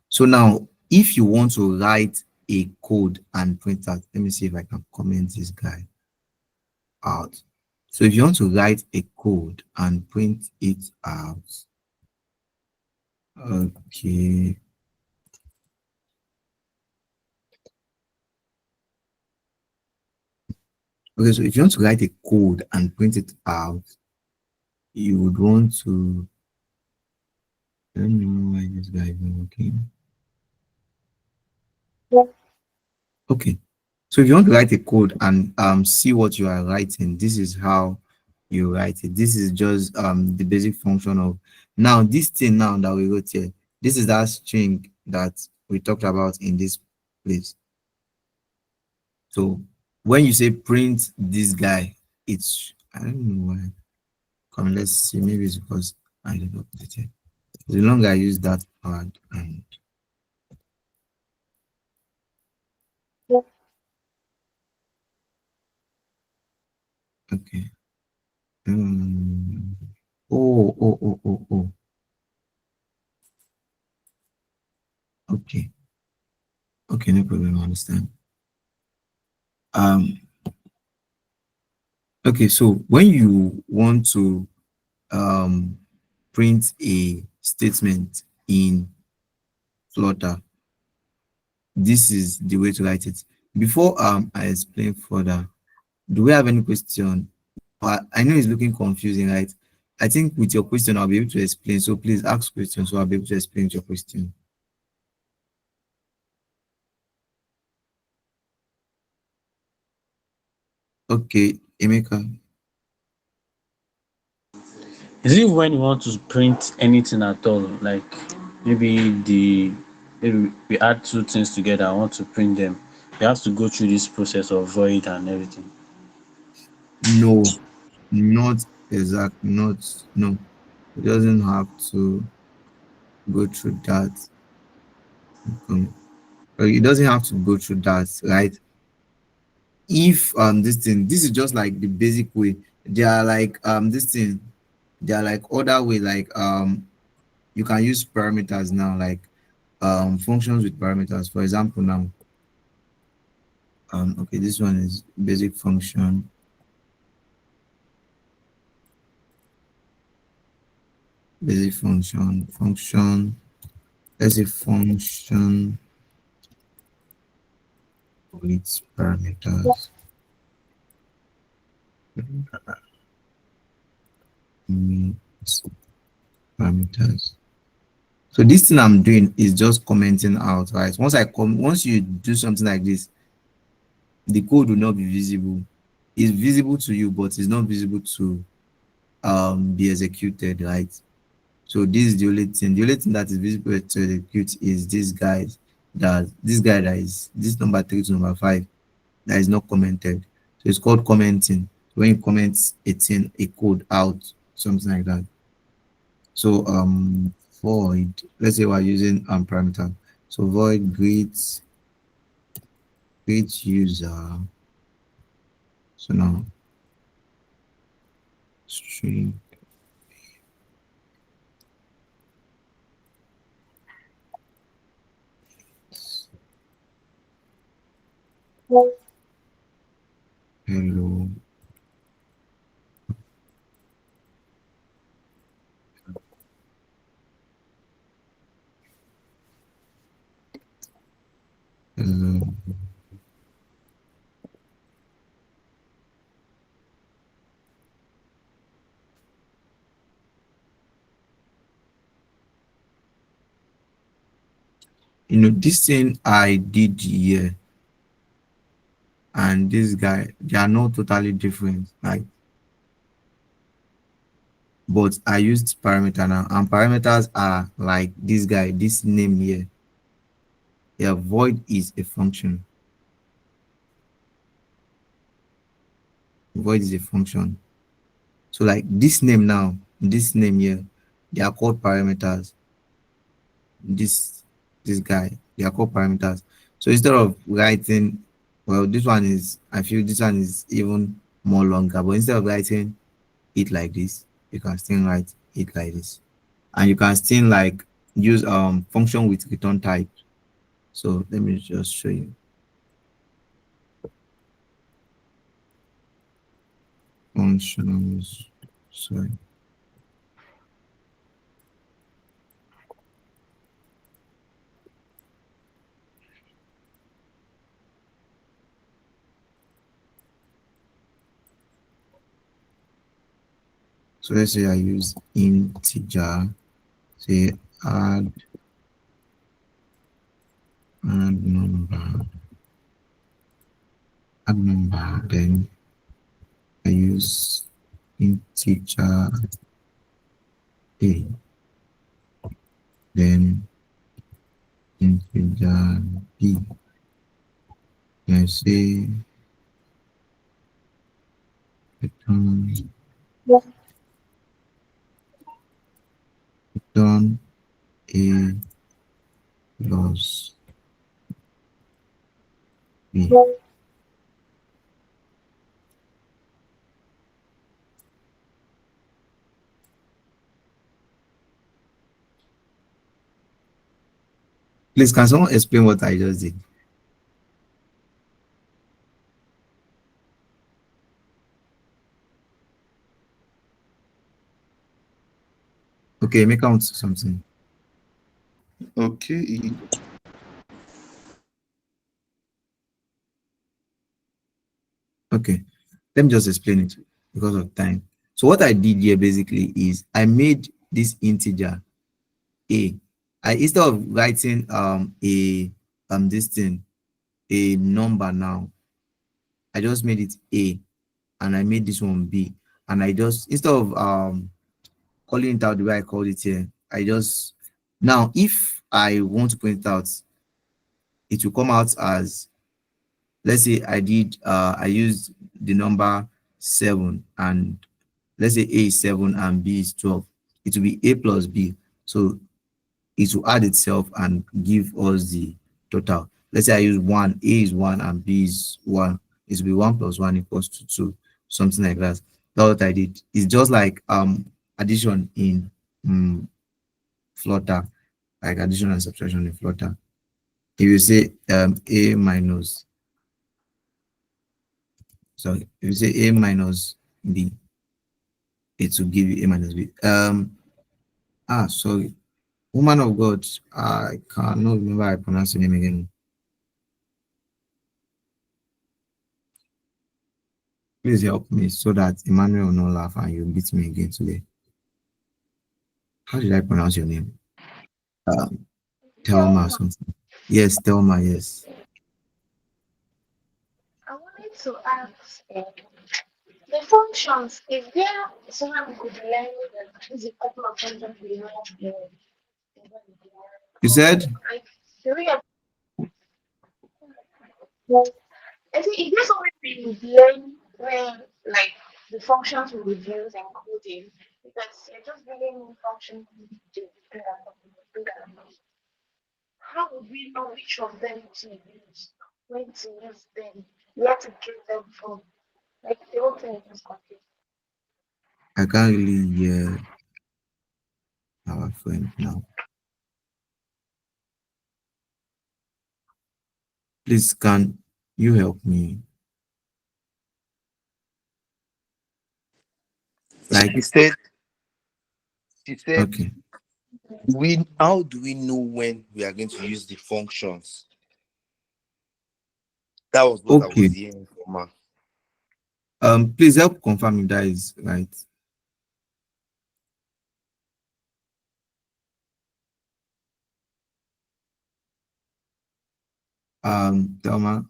So now if you want to write a code and print out, let me see if I can comment this guy out. So if you want to write a code and print it out, okay. Okay, so if you want to write a code and print it out, you would want to, I don't know why this guy is not working. Okay, so if you want to write a code and see what you are writing, this is how you write it. This is just the basic function of, now this thing now that we wrote here, this is that string that we talked about in this place. So when you say print this guy, it's, I don't know why. Come, let's see, maybe it's because I did not put it here. The longer I use that word, and okay. Um, oh. Okay. Okay, no problem. I understand. Um, okay, so when you want to um print a statement in Flutter, this is the way to write it. Before I explain further, do we have any question? I know it's looking confusing, right? I think with your question, I'll be able to explain. So please ask questions so I'll be able to explain your question. Okay, Emeka. Is it when you want to print anything at all, like maybe the maybe we add two things together, I want to print them, you have to go through this process of void and everything. No, not exact, not no. It doesn't have to go through that. Um, it doesn't have to go through that, right? If this is just like the basic way. There are like there are like other way, like you can use parameters now, like functions with parameters. For example, now okay, this one is basic function. Basic function, let's say function with parameters. With parameters. So this thing I'm doing is just commenting out, right? Once you do something like this, the code will not be visible. It's visible to you, but it's not visible to be executed, right? So this is the only thing. The only thing that is visible to execute is this guy that is this number 3 to number 5 that is not commented. So it's called commenting. When you comment a code out, something like that. So void, let's say we're using parameter. So void greet user. So now string hello. Hello. This thing I did here and this guy, they are not totally different, like, but I used parameter now, and parameters are like this guy, this name here. Yeah, void is a function. Void is a function. So like this name now, this name here, they are called parameters. This guy, they are called parameters. So instead of writing, well, this one is, I feel this one is even more longer, but instead of writing it like this, you can still write it like this, and you can still like use function with return type. So let me just show you. Functions, sorry. So let's say I use integer, say add number, then I use integer a, then integer b. I say return a plus b. Please, can someone explain what I just did? Okay, make out something. Okay. Okay, let me just explain it because of time. So what I did here basically is I made this integer a. I, instead of writing this thing, a number now, I just made it a, and I made this one b, and I just, instead of calling it out the way I called it here, I just, now if I want to print it out, it will come out as, let's say I used the number 7, and let's say A is 7 and B is 12. It will be A plus B. So it will add itself and give us the total. Let's say I use 1, A is 1 and B is 1. It will be 1 plus 1 equals to 2, something like that. That's what I did. It's just like addition in Flutter, like addition and subtraction in Flutter. If you say A minus, so if you say A minus B, it will give you A minus B. Sorry, woman of God, I cannot remember how I pronounce your name again. Please help me so that Emmanuel will not laugh and you beat me again today. How did I pronounce your name? Thelma or something. Yes, Thelma, yes. I wanted to ask the functions. Is there someone who could learn at least a couple of functions we have You said? like three of them? I think is there something we would learn where like the functions we would use and coding? Because you're just building new functions to do that. How would we know which of them to use? When to use them? Where to get them from? Like the whole thing is just confusing. I can't really hear our friend now. Please, can you help me? Like, She said, she said, okay. how do we know when we are going to use the functions? That was what I Okay. was hearing from her. Please help confirm if that is right. Thelma.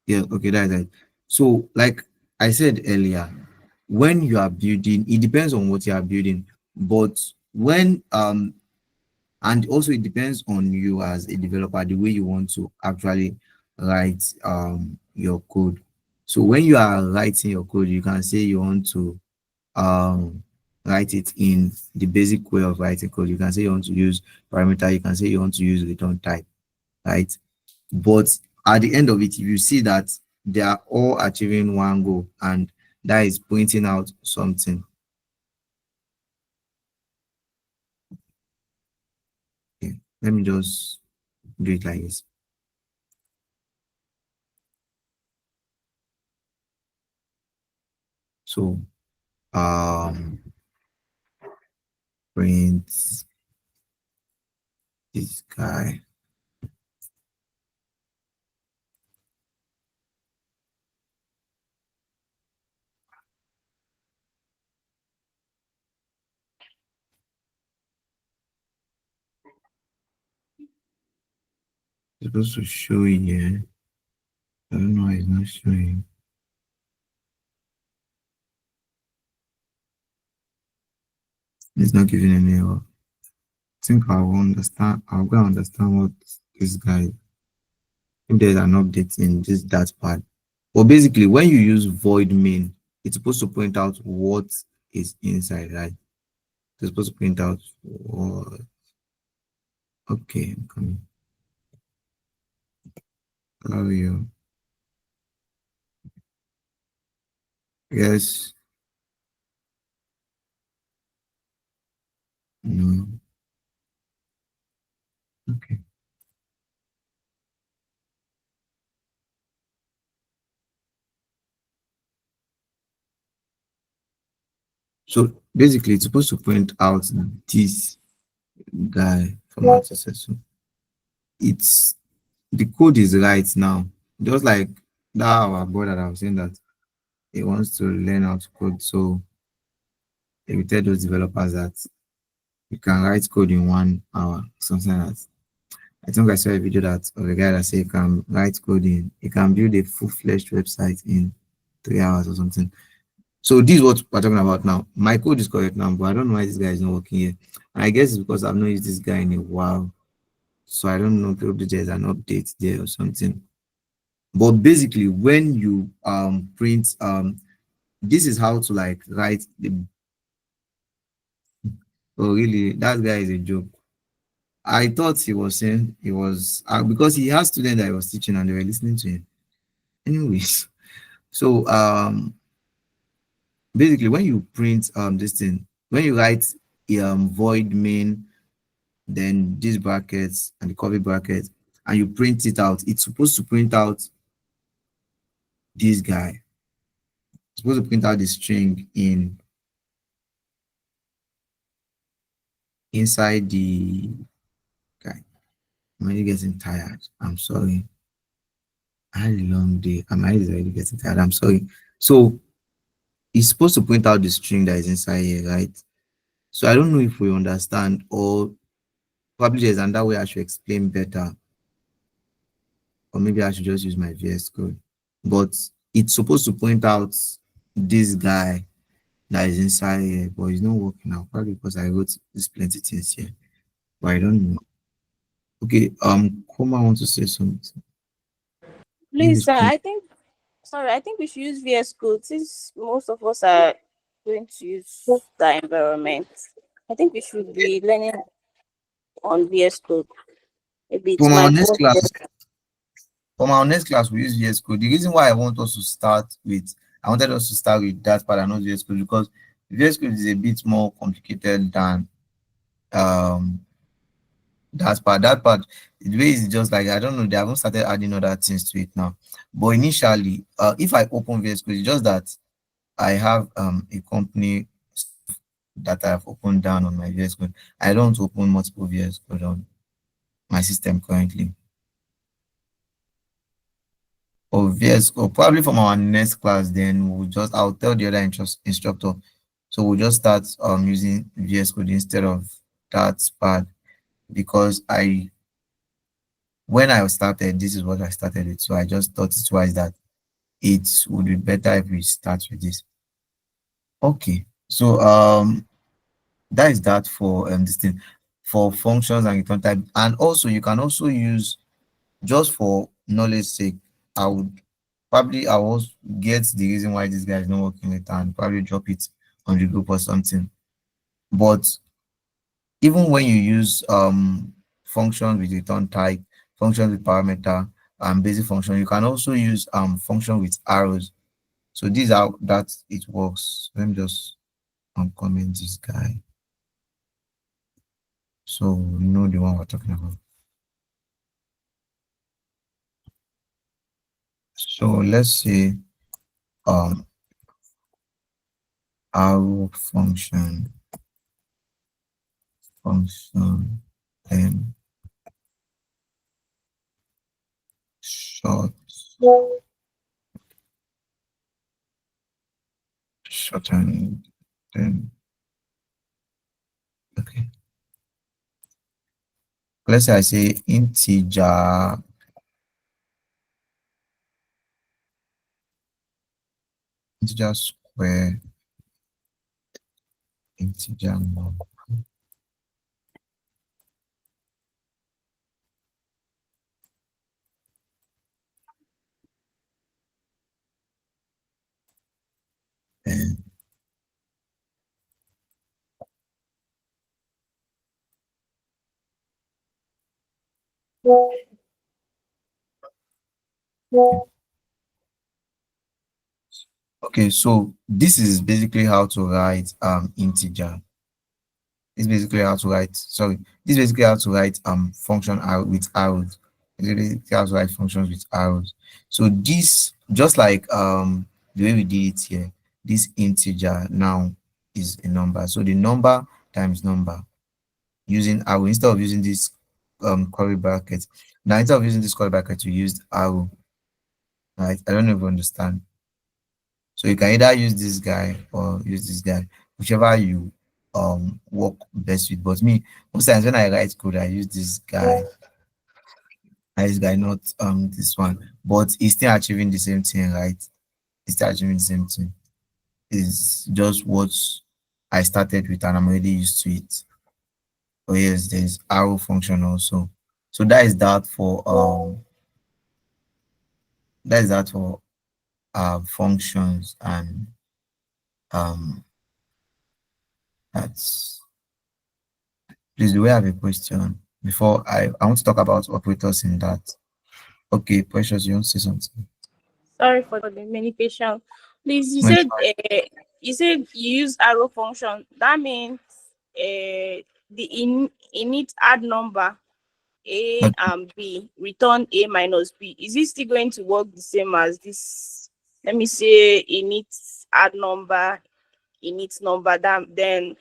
Yeah, okay, that's right. So, like I said earlier, when you are building, it depends on what you are building. But when and also it depends on you as a developer, the way you want to actually write your code. So when you are writing your code, you can say you want to write it in the basic way of writing code. You can say you want to use parameter, you can say you want to use return type, right? But at the end of it, if you see that they are all achieving one goal, and that is pointing out something. Okay, let me just do it like this. So print this guy. It's supposed to show here. I don't know why it's not showing. It's not giving any error. I think I'll understand. I'll go and understand what this guy, if there's an update in this that part. But basically, when you use void main, it's supposed to point out what is inside, right? It's supposed to print out what. Okay, I'm coming. How are you? Yes. No. Okay. So basically, it's supposed to print out this guy from our successor. It's the code is right now. Just like that our boy that I was saying that he wants to learn how to code. So we tell those developers that you can write code in 1 hour, something like that. I think I saw a video that of a guy that said he can write code in, he can build a full-fledged website in 3 hours or something. So this is what we're talking about now. My code is correct now, but I don't know why this guy is not working here. And I guess it's because I've not used this guy in a while. So I don't know, probably there's an update there or something. But basically, when you print this is how to like write the. Oh really, that guy is a joke. I thought he was saying he was because he has students that I was teaching and they were listening to him. Anyways, so basically when you print this thing, when you write void main, then these brackets and the curly brackets, and you print it out, it's supposed to print out this guy. It's supposed to print out the string in inside the guy. I'm already getting tired. I'm sorry. I had a long day. I'm already getting tired. I'm sorry. So it's supposed to print out the string that is inside here, right? So I don't know if we understand, or probably there's another way I should explain better, or maybe I should just use my VS Code. But it's supposed to point out this guy that is inside here, but it's not working now, probably because I wrote this plenty things here, but I don't know. Okay, Koma wants to say something. Please, English, sir, please. I think, sorry, I think we should use VS Code since most of us are going to use the environment. I think we should be learning on VS Code. Maybe it For my might next work class, better. for my next class, we use VS Code. The reason why I wanted us to start with that part and not VS Code because VS Code is a bit more complicated than um that part. That part, the way is just like I don't know. They haven't started adding other things to it now. But initially, if I open VS Code, it's just that I have a company that I've opened down on my VS Code. I don't open multiple VS Code on my system currently. Or VS Code, probably from our next class, then I'll tell the other instructor. So we'll just start using VS Code instead of that part because when I started, this is what I started with. So I just thought it was that it would be better if we start with this. Okay. So that is that for this thing for functions and return type. And also you can also use just for knowledge sake, I will get the reason why this guy is not working with and probably drop it on the group or something. But even when you use functions with return type, functions with parameter, and basic function, you can also use function with arrows. So these are that it works. Let me just uncomment this guy. So you know the one we're talking about. So let's say arrow function and short shorten then okay. Let's say I say integer square integer number and okay, so this is basically how to write integer. This is basically how to write this is basically how to write function with arrows. This is basically how to write functions with arrows. So this just like the way we did it here, this integer now is a number. So the number times number using arrow instead of using this curly bracket. Now instead of using this curly bracket, we used arrow. Right? I don't know if you understand. So you can either use this guy or use this guy, whichever you work best with. But me, most times when I write code, I use this guy, not this one. But it's still achieving the same thing, right? It's still achieving the same thing. is just what I started with, and I'm already used to it. Oh yes, there's arrow function also. So that is that for functions, and um that's please, do we have a question before I want to talk about operators in that? Okay, Precious, you want to say something? Sorry for the many patients. Please, No, it's you said you use arrow function. That means the init add number A fine. and B return A minus B. Is it still going to work the same as this? Let me say init add number, init number, then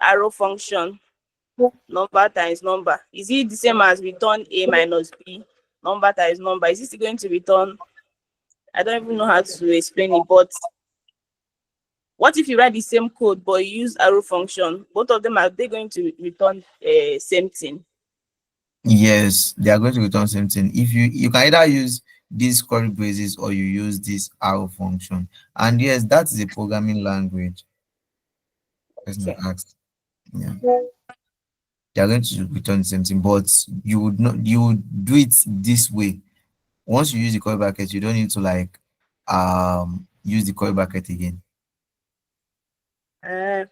arrow function number times number. Is it the same as return A minus B number times number? Is it still going to return? I don't even know how to explain it, but what if you write the same code but you use arrow function? Both of them, are they going to return same thing? Yes, they are going to return same thing. If you can either use these curly braces or you use this arrow function. And yes, that is a programming language. Person Okay. asked. Yeah. They are going to return the same thing, but you would do it this way. Once you use the curly bracket, you don't need to like use the curly bracket again. Uh,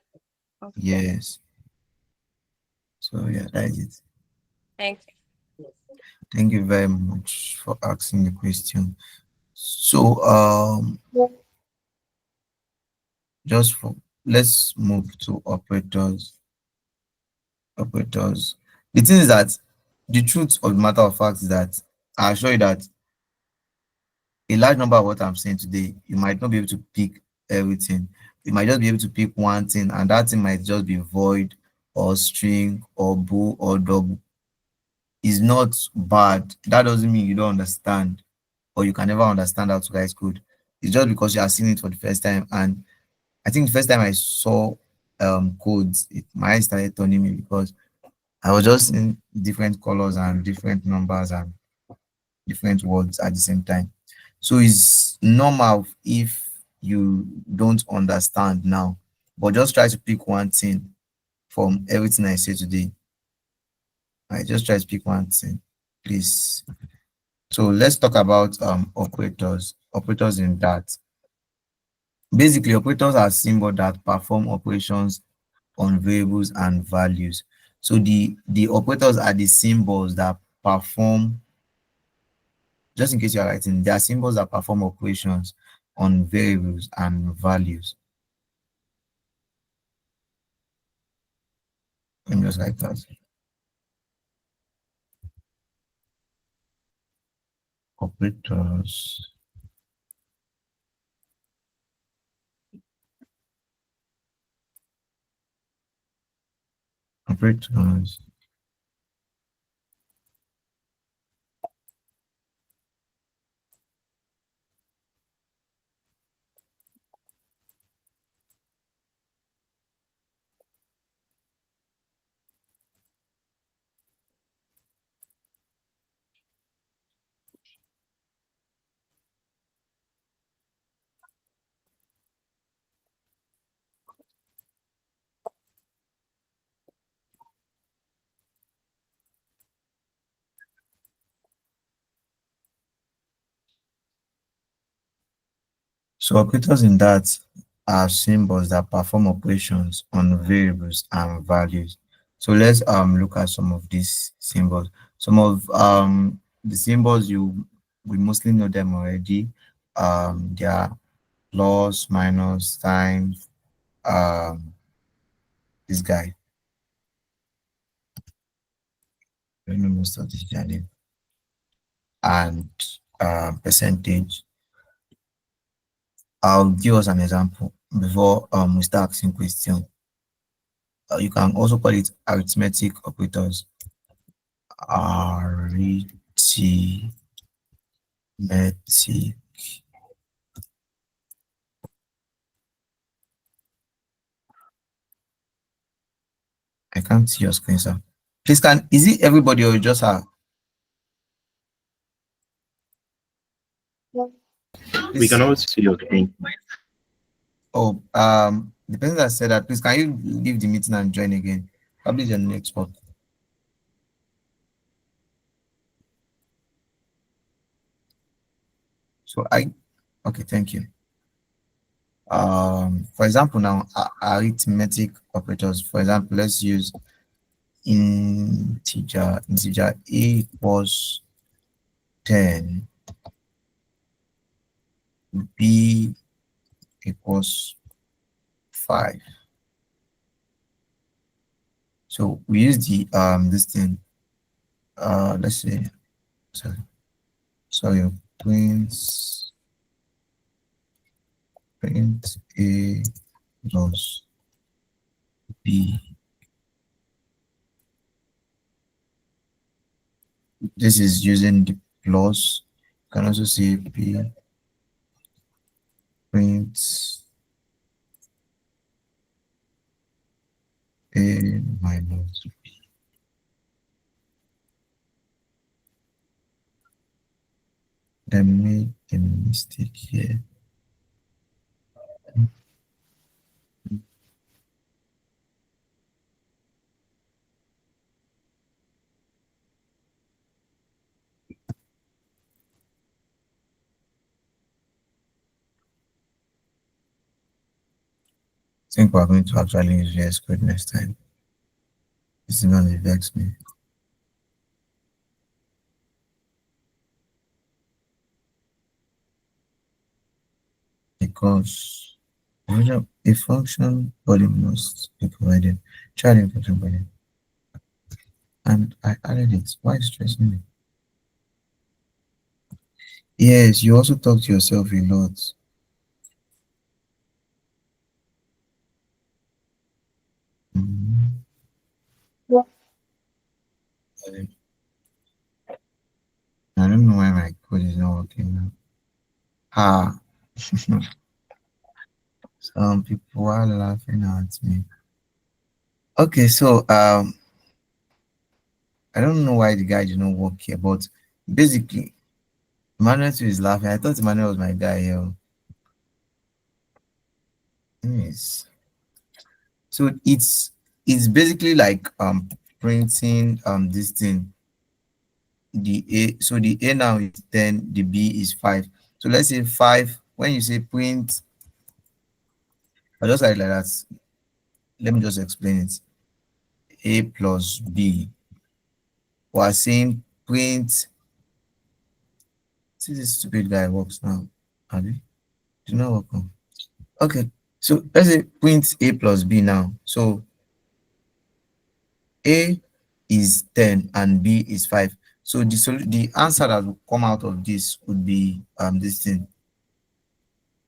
okay. Yes. So yeah, that is it. Thank Thank you very much for asking the question. So just for let's move to operators. Operators. The thing is that the truth of the matter of fact is that I assure you that a large number of what I'm saying today, you might not be able to pick everything. You might just be able to pick one thing, and that thing might just be void or string or bool or double. It's not bad. That doesn't mean you don't understand or you can never understand how to write code. It's just because you are seeing it for the first time. And I think the first time I saw codes, my eyes started turning me because I was just in different colors and different numbers and different words at the same time. So it's normal if you don't understand now, but just try to pick one thing from everything I say today. I just try to pick one thing, please. So let's talk about operators. Operators in that. Basically, operators are symbols that perform operations on variables and values. So the operators are the symbols that perform, just in case you are writing, they are symbols that perform operations on variables and values. Let me just like that. Operators. Operators. So operators in that are symbols that perform operations on variables and values. So let's look at some of these symbols. Some of the symbols, we mostly know them already. They are plus, minus, times, this guy. I don't know most of this journey. And percentage. I'll give us an example before we start asking questions. You can also call it arithmetic operators. Arithmetic. I can't see your screen, sir. Please, is it everybody or just her? We Please, can all see your screen. Oh, the person that said that, please can you leave the meeting and join again? Probably your network. So okay, thank you. For example, now arithmetic operators. For example, let's use integer a equals 10, b equals 5. So we use the this thing. Let's say, sorry, print a plus b. This is using the plus. You can also say p print a minus. I made a mistake here. I think we're going to actually use VS Code next time. This is going to vex me. Because a function body must be provided. Child function body. And I added it. Why is stressing me? Yes, you also talk to yourself a lot. Yeah. I don't know why my code is not working now. Ah, some people are laughing at me. Okay, so I don't know why the guy did not work here, but basically, Emmanuel too is laughing. I thought Emmanuel was my guy here. Yes. So it's basically like printing this thing. The A, so the A now is 10, the B is 5. So let's say 5, when you say print, I just like that. Let me just explain it. A plus B. We're saying print. See this stupid guy works now. Abi? Do not work on. Okay. So let's say print A plus B now. So A is 10 and B is 5. So the answer that will come out of this would be this thing.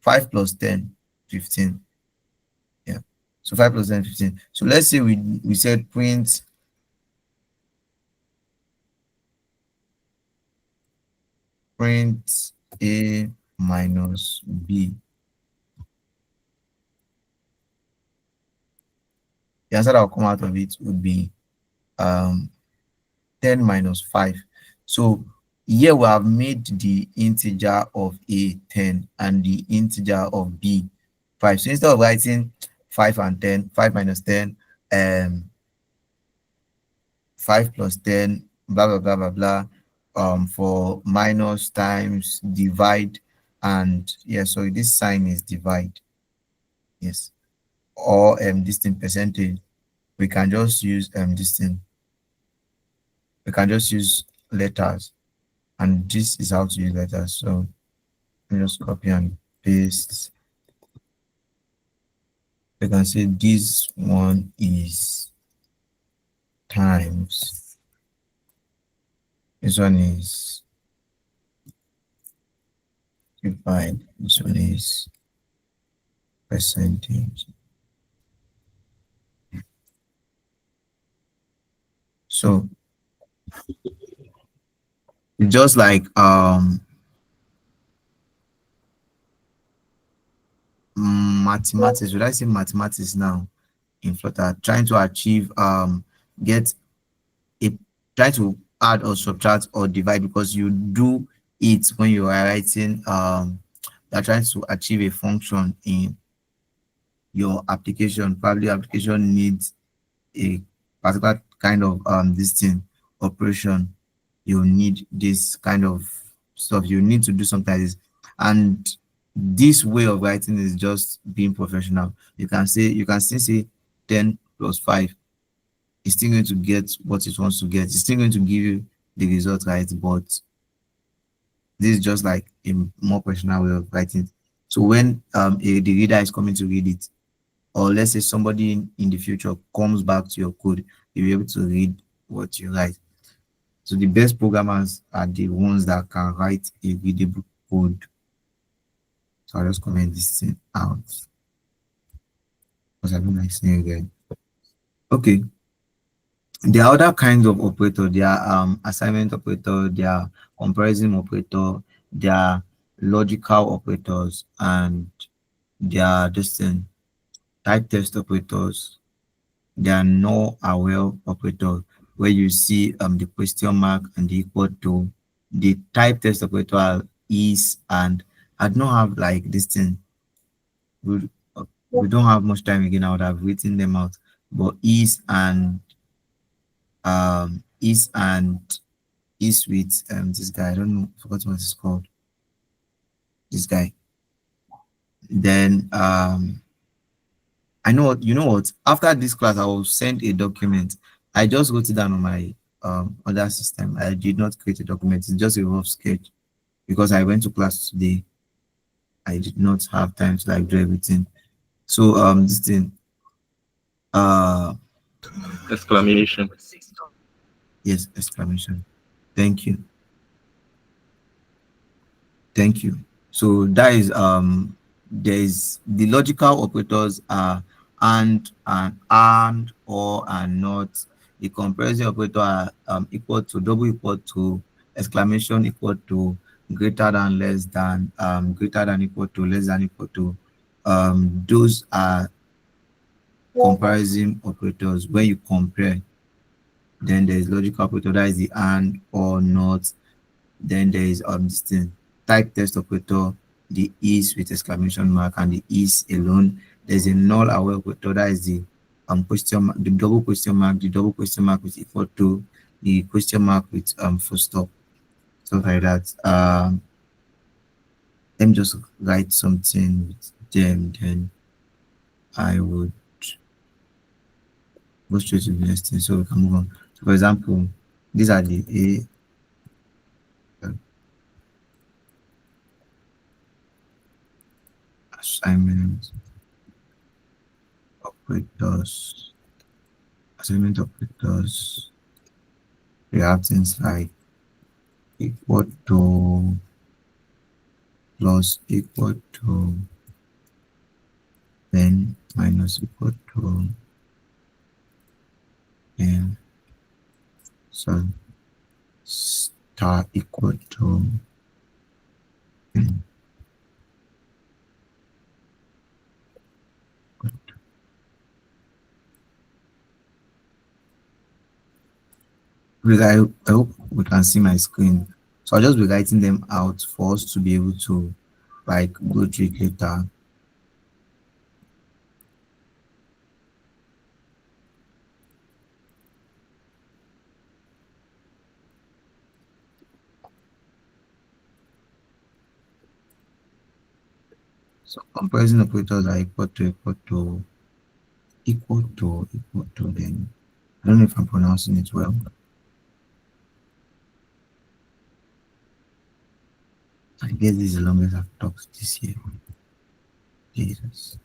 5 plus 10, 15. Yeah. So 5 plus 10, 15. So let's say we said print A minus B. The answer that will come out of it would be 10 minus 5. So here we have made the integer of A 10 and the integer of B 5. So instead of writing 5 and 10, 5 minus 10, 5 plus 10, blah blah blah blah blah, for minus, times, divide, and yeah, so this sign is divide. Yes. Or this thing percentage. We can just use this thing. We can just use letters, and this is how to use letters. So let me just copy and paste. We can say this one is times. This one is divide. This one is percentage. So just like mathematics, would I say mathematics now in Flutter, trying to achieve get a try to add or subtract or divide, because you do it when you are writing you're trying to achieve a function in your application, probably application needs a particular kind of this thing operation, you need this kind of stuff. You need to do something like this. And this way of writing is just being professional. You can still say 10 plus 5. It's still going to get what it wants to get. It's still going to give you the result, right? But this is just like a more professional way of writing. So when the reader is coming to read it, or let's say somebody in the future comes back to your code, you'll be able to read what you write. So the best programmers are the ones that can write a readable code. So I'll just comment this thing out because I don't like saying again. Okay. There are other kinds of operator. There are assignment operator, there are comparison operator, there are logical operators, and there are this thing, type test operators. There are no aware operator where you see the question mark and the equal to. The type test operator is, and I don't have like this thing. We, we don't have much time again. I would have written them out. But is and is with this guy. I don't know, forgot what it's called. This guy. Then I know what you know what. After this class, I will send a document. I just wrote it down on my other system. I did not create a document. It's just a rough sketch because I went to class today. I did not have time to like do everything. So this thing uh Exclamation. yes, exclamation. Thank you. Thank you. So that is there is the logical operators are and or and not. The comparison operator are equal to, double equal to, exclamation equal to, greater than, less than, greater than equal to, less than equal to. Those are comparison operators. When you compare, then there is logical operator, that is the and or not. Then there is this thing, type test operator, the is with exclamation mark and the is alone. There's a null aware operator, that is the question mark, the double question mark with equal to, the question mark with full stop, stuff like that. Let me just write something with them, then I would go straight to the next thing so we can move on. So for example, these are the assignment operators. Assignment operators. We have things like equal to, plus equal to, then minus equal to, and so star equal to, and because I hope we can see my screen. So I'll just be writing them out for us to be able to like go through it later. So comparison operators are equal to, then I don't know if I'm pronouncing it well. I guess this is the longest I've talked this year. Jesus.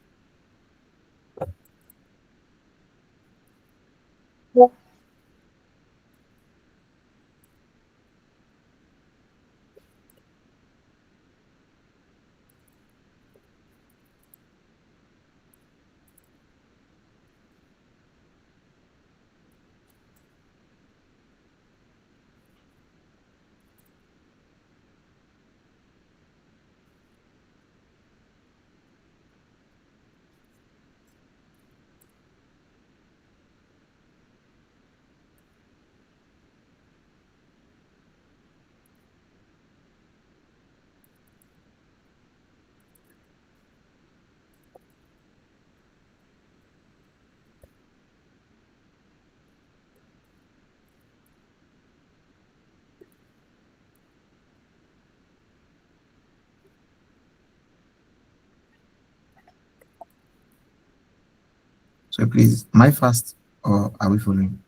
So please, am I fast or are we following?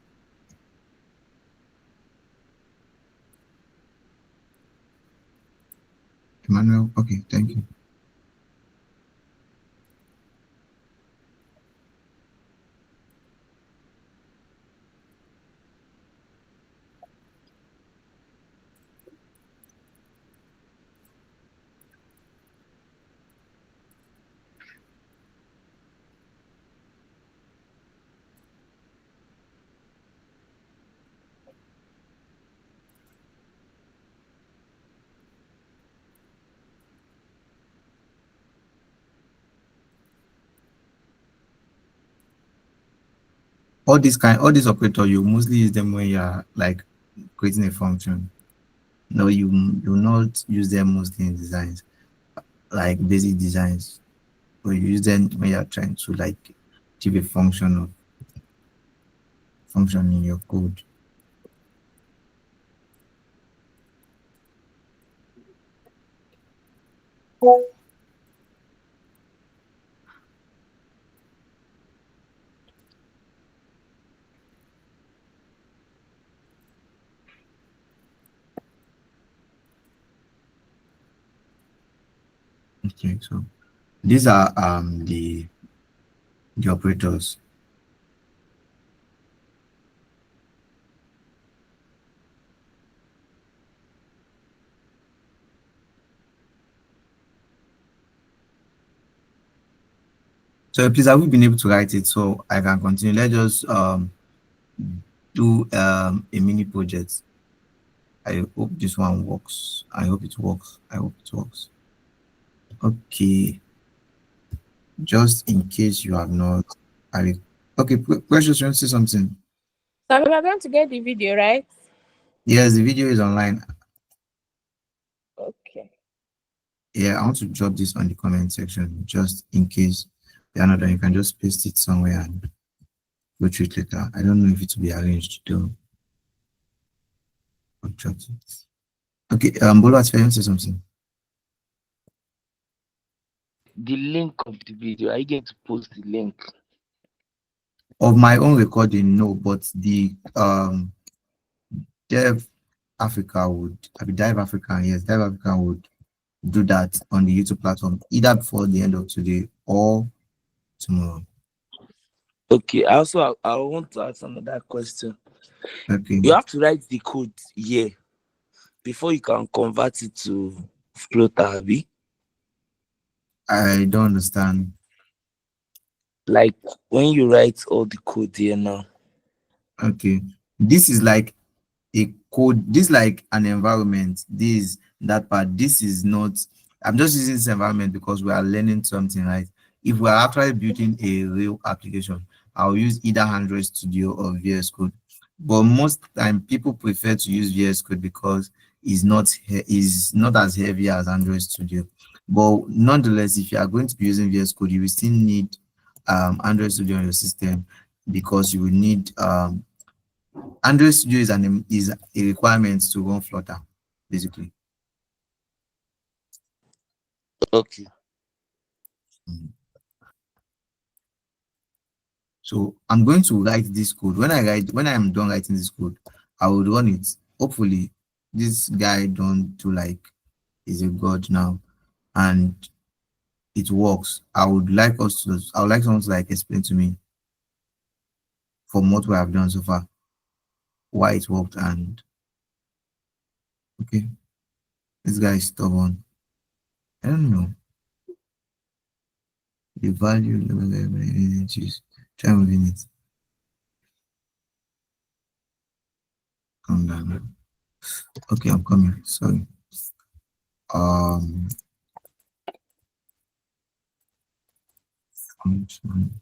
Emmanuel, okay, thank you. All these operator, you mostly use them when you're like creating a function. No, you do not use them mostly in designs, like basic designs. But you use them when you're trying to like achieve a function in your code. Okay, so these are the operators. So please, have we been able to write it so I can continue? Let's just do a mini project. I hope this one works. I hope it works. I hope it works. Okay, just in case you have not, I okay. Precious, you want to say something? So we are going to get the video, right? Yes, the video is online. Okay. Yeah, I want to drop this on the comment section just in case you're not done. You can just paste it somewhere and go through it later. I don't know if it will be arranged though. I'll drop it. Okay, Bolo, you want to say something? The link of the video, are you going to post the link? Of my own recording, no, but the Dev Africa would, I mean, Dive Africa, yes, Dive Africa would do that on the YouTube platform either before the end of today or tomorrow. Okay, also I want to ask another question. Okay, You have to write the code here before you can convert it to Flutter, abi? I don't understand. Like when you write all the code here now. Okay, this is like a code, this like an environment, this that part, this is not, I'm just using this environment because we are learning something, right? If we are actually building a real application, I'll use either Android Studio or VS Code, but most time people prefer to use VS Code because is not as heavy as Android Studio. But nonetheless, if you are going to be using VS Code, you will still need Android Studio on your system because you will need Android Studio is a requirement to run Flutter, basically. Okay. So I'm going to write this code. When I'm done writing this code, I will run it. Hopefully, this guy don't do like he's a god now, and it works. I would like someone to like explain to me from what we have done so far why it worked. And okay, this guy is stubborn. I don't know the value. Try moving it. Calm down. Okay, I'm coming. Sorry. Um, function.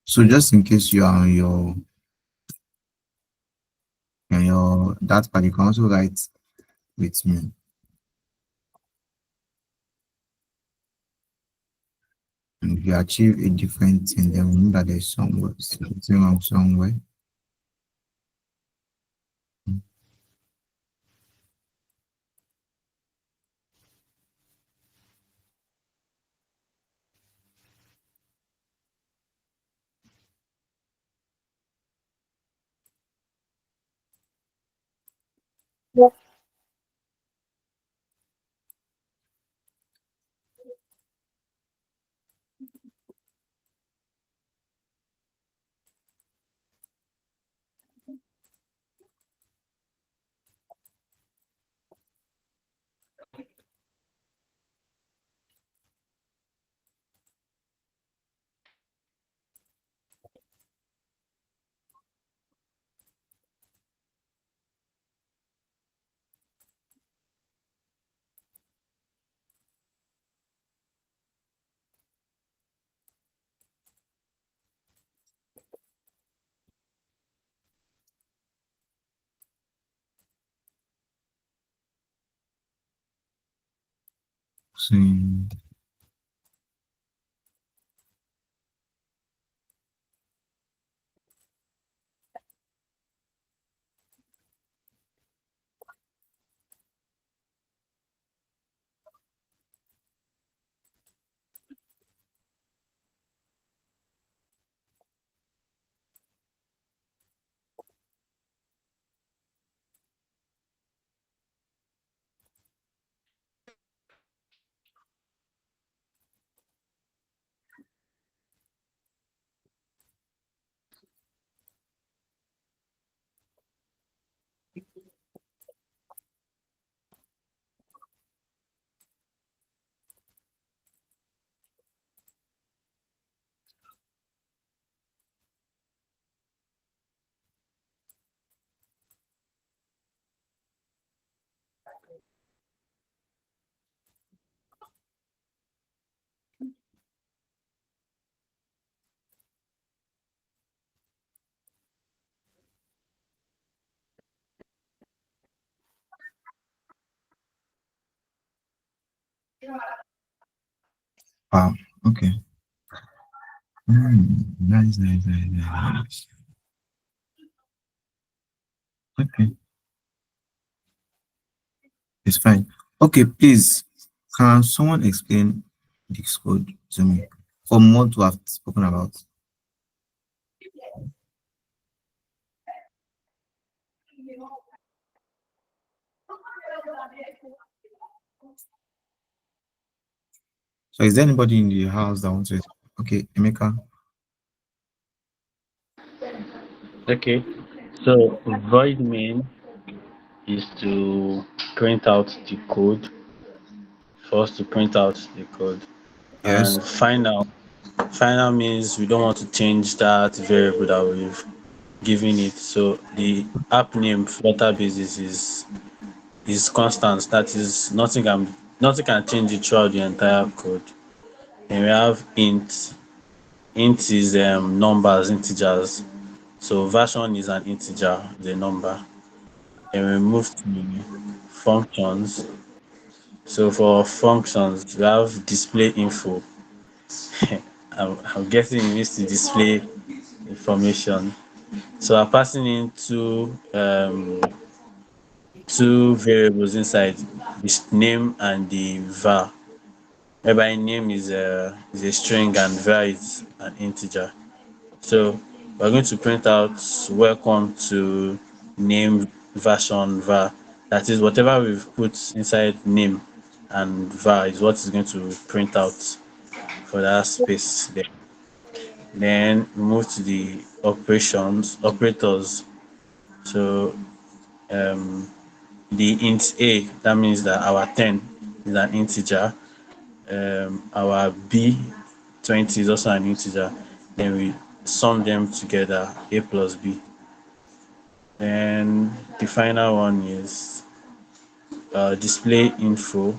So just in case you are on your that part, you can also write with me. And if you achieve a different thing, then we know that there's something wrong somewhere. So, wow. Okay. Nice, nice, nice, nice. Okay, it's fine. Okay, please, can someone explain this code to me from what we have spoken about? So, is there anybody in the house that wants to? Okay, Emeka. Okay, so void main is to print out the code, for us to print out the code. Yes. And final means we don't want to change that variable that we've given it. So the app name Flutter basis is constant. That is nothing can change it throughout the entire code. And we have int. Int is numbers, integers. So version is an integer, the number. And we move to functions. So for functions, we have display info. I'm guessing it needs to display information. So I'm passing in two variables inside the name and the var. Whereby name is a string and var is an integer. So we're going to print out welcome to name version var. That is whatever we've put inside name and var is what is going to print out for that space there. Then we move to the operators. So um, the int a, that means that our 10 is an integer. Our b 20 is also an integer. Then we sum them together, a plus b. Then the final one is display info,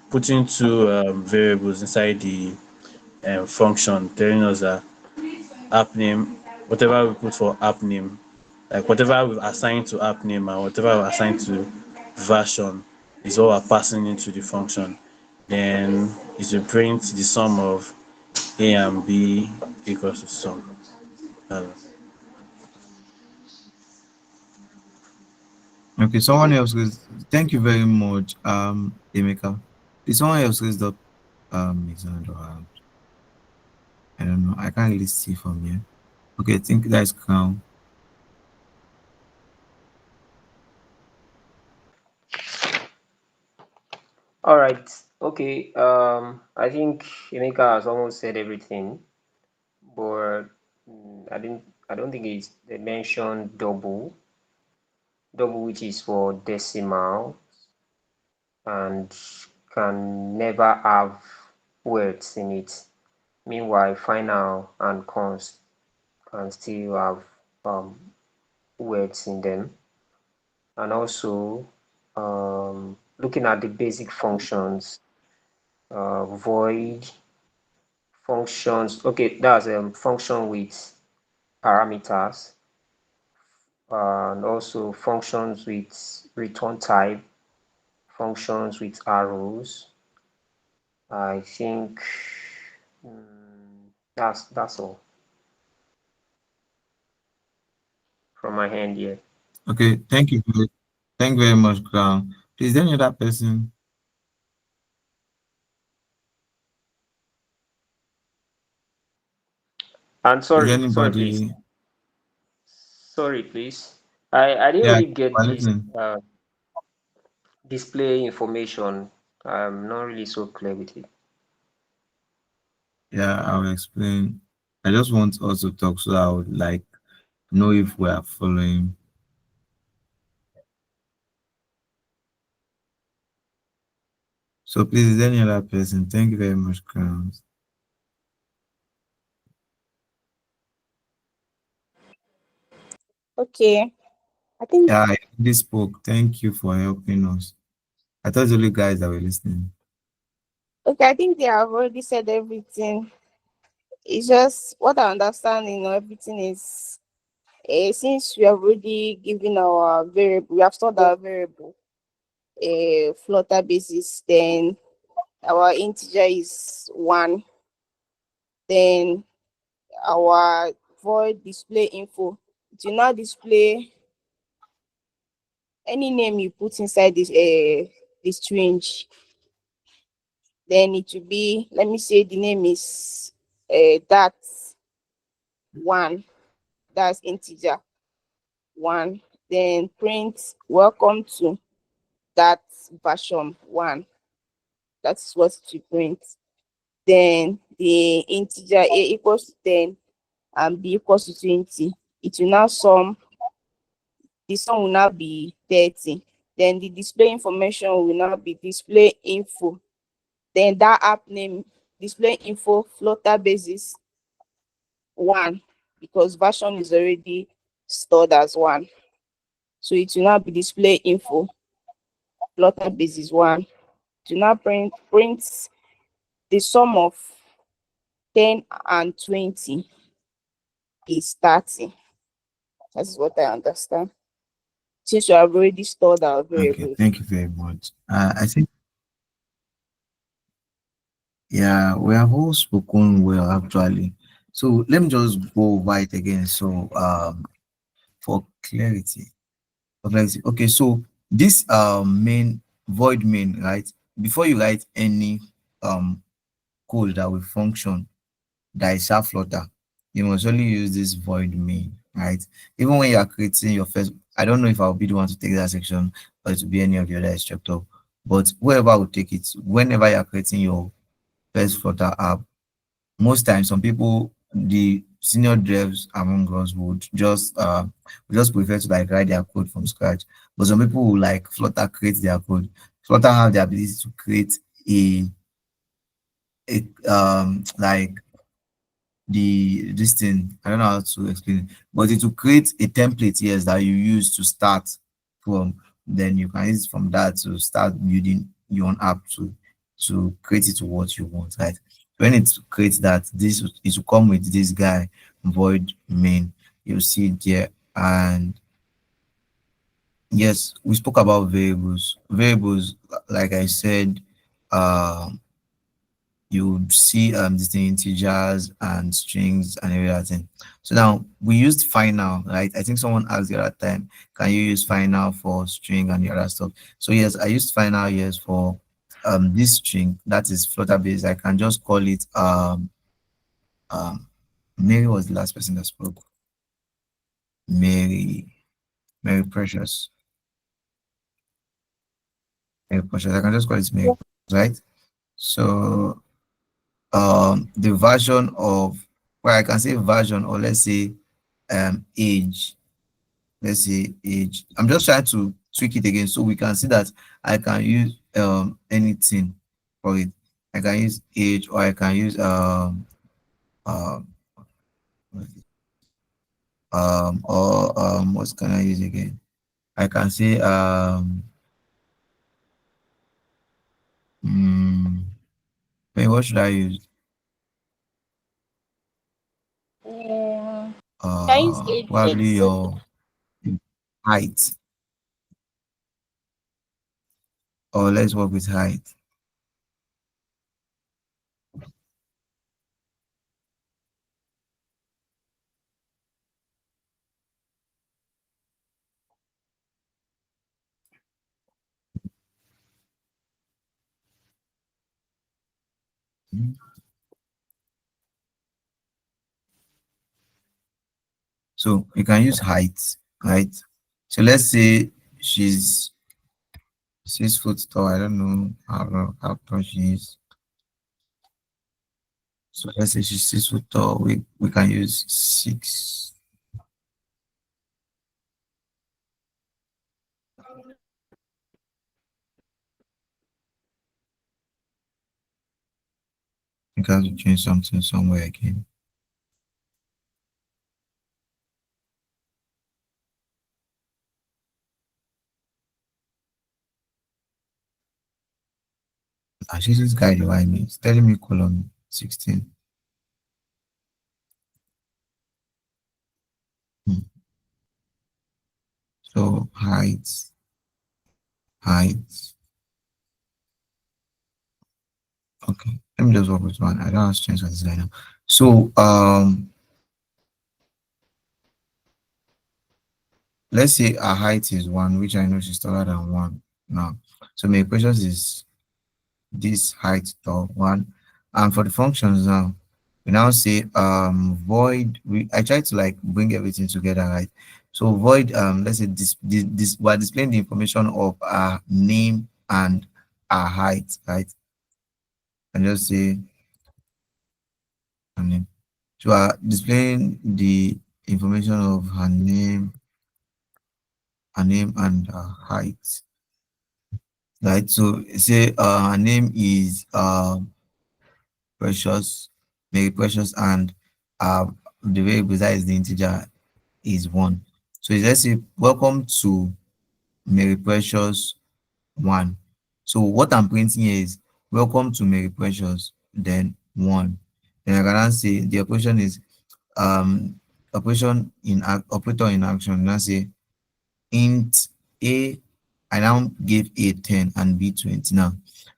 putting two variables inside the function telling us that app name, whatever we put for app name, like whatever we've assigned to app name and whatever we've assigned to version is what we're passing into the function. Then it will print the sum of A and B equals to sum. Uh, Okay, someone else is. Thank you very much, Emeka. Is someone else raised up his hand or I don't know. I can't really see from here. Okay, I think that's Crown. All right. Okay. I think Emeka has almost said everything, but I don't think it's they mentioned double, which is for decimal and can never have words in it. Meanwhile, final and const can still have um, words in them. And also, looking at the basic functions, void functions. Okay, that's a function with parameters, and also functions with return type, functions with arrows. I think that's all from my hand here. Okay, thank you. Thank you very much, Crown. Please, any other person? And Is sorry, please. anybody? Sorry, please. I didn't Yeah, really get I'm this listening. display information. I'm not really so clear with it. Yeah, I'll explain. I just want us to talk so I would like know if we are following. So please, is any other person? Thank you very much, Crown. Okay. I think Yeah, I already spoke. Thank you for helping us. I thought the only guys that were listening. okay, I think they have already said everything. It's just what I understand, everything is since we have already given our variable, we have stored our variable a Flutter basis, then our integer is 1, then our void display info. It will now display any name you put inside this string. Then it will be, let me say the name is that 1, that's integer 1. Then print welcome to that version 1. That's what it will print. Then the integer a equals to 10 and b equals to 20. It will now sum, the sum will now be 30. Then the display information will now be display info. Then that app name, display info Flutter basis 1, because version is already stored as 1. So it will now be display info Flutter basis 1. It will now print the sum of 10 and 20 is 30. That's what I understand. Since you have already stored our Okay, variables. thank you very much. I think, yeah, we have all spoken well actually. So let me just go over it again. So for clarity. Okay, so this main void main, right? Before you write any um code that will function that is self Flutter, you must only use this void main, right? Even when you are creating your first, I don't know if I'll be the one to take that section or it will be any of the other instructor, but whoever will take it, whenever you are creating your first Flutter app, most times some people, the senior devs among us would just prefer to like write their code from scratch. But some people who like Flutter create their code. Flutter have the ability to create a like the this thing, I don't know how to explain it, but it will create a template, yes, that you use to start from. Then you can use it from that to start building your own app to create it to what you want, right? When it creates that, this it will come with this guy void main. You see it there. And yes, we spoke about variables. Variables, like I said, um you would see these integers and strings and everything. So now we used final, right? I think someone asked the other time, can you use final for string and the other stuff? So yes, I used final, yes, for this string that is Flutter based. I can just call it um Mary was the last person that spoke. Mary, Mary Precious. Mary Precious. I can just call it Mary, right? So the version of, well, I can say version, or let's say age. Let's say age. I'm just trying to tweak it again so we can see that I can use anything for it. I can use age, or I can use um or what can I use again? I can say mm, wait, what should I use? Yeah. Can use age Probably also. your height, or let's work with height. So you can use height, right? So let's say she's 6 foot tall. I don't know how tall she is. So let's say she's 6 foot tall. We can use six. We can change something somewhere again. Actually, this guy behind me is telling me column 16. Hmm. So height. Okay, let me just work with one. I don't have to change this guy now. So let's say our height is one, which I know she's taller than one now. So my question is this height of one. And for the functions now, we now say void. I try to like bring everything together, right? So void, let's say this we're displaying the information of our name and our height, right? And just say her name. So displaying the information of her name and her height. Right. So say her name is Precious, Mary Precious, and the variable that is the integer is one. So let's say welcome to Mary Precious one. So what I'm printing here is welcome to Mary Precious, then one. Then I can now say the operation is um operator in action. Now say int a, I now give a 10 and b 20. Now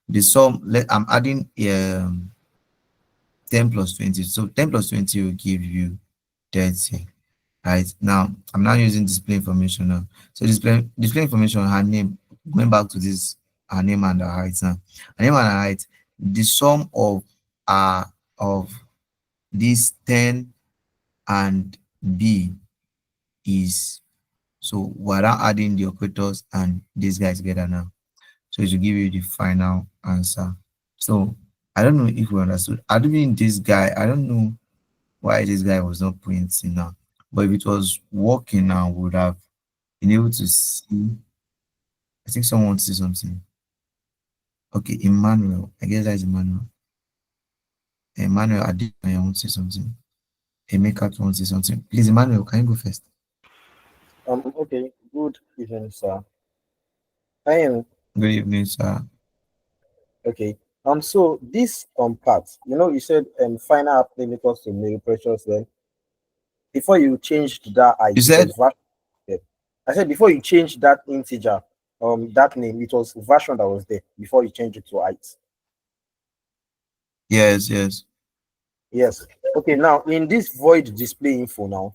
the sum, I'm adding 10 plus 20. So 10 plus 20 will give you 30. Right now, I'm now using display information now. So display information, her name, going back to this, her name and her height now. Her name and her height, the sum uh of this 10 and b is, so we're now adding the operators and these guys together now. So it will give you the final answer. So I don't know if we understood. I don't mean this guy, I don't know why this guy was not printing now. But if it was working now, we would have been able to see. I think someone wants to say something. Okay, Emmanuel. I guess that is Emmanuel. Emmanuel, I did I want to say something. Emeka wants to say something. Please, Emmanuel, can you go first? Okay. Good evening, sir. I am Good evening, sir. okay. So this part, you said final app name equals to male precious. Then before you changed that You height, it said was version. There. I said before you changed that integer, that name, it was version that was there before you changed it to height. yes, yes, Yes. Okay. Now in this void display info now,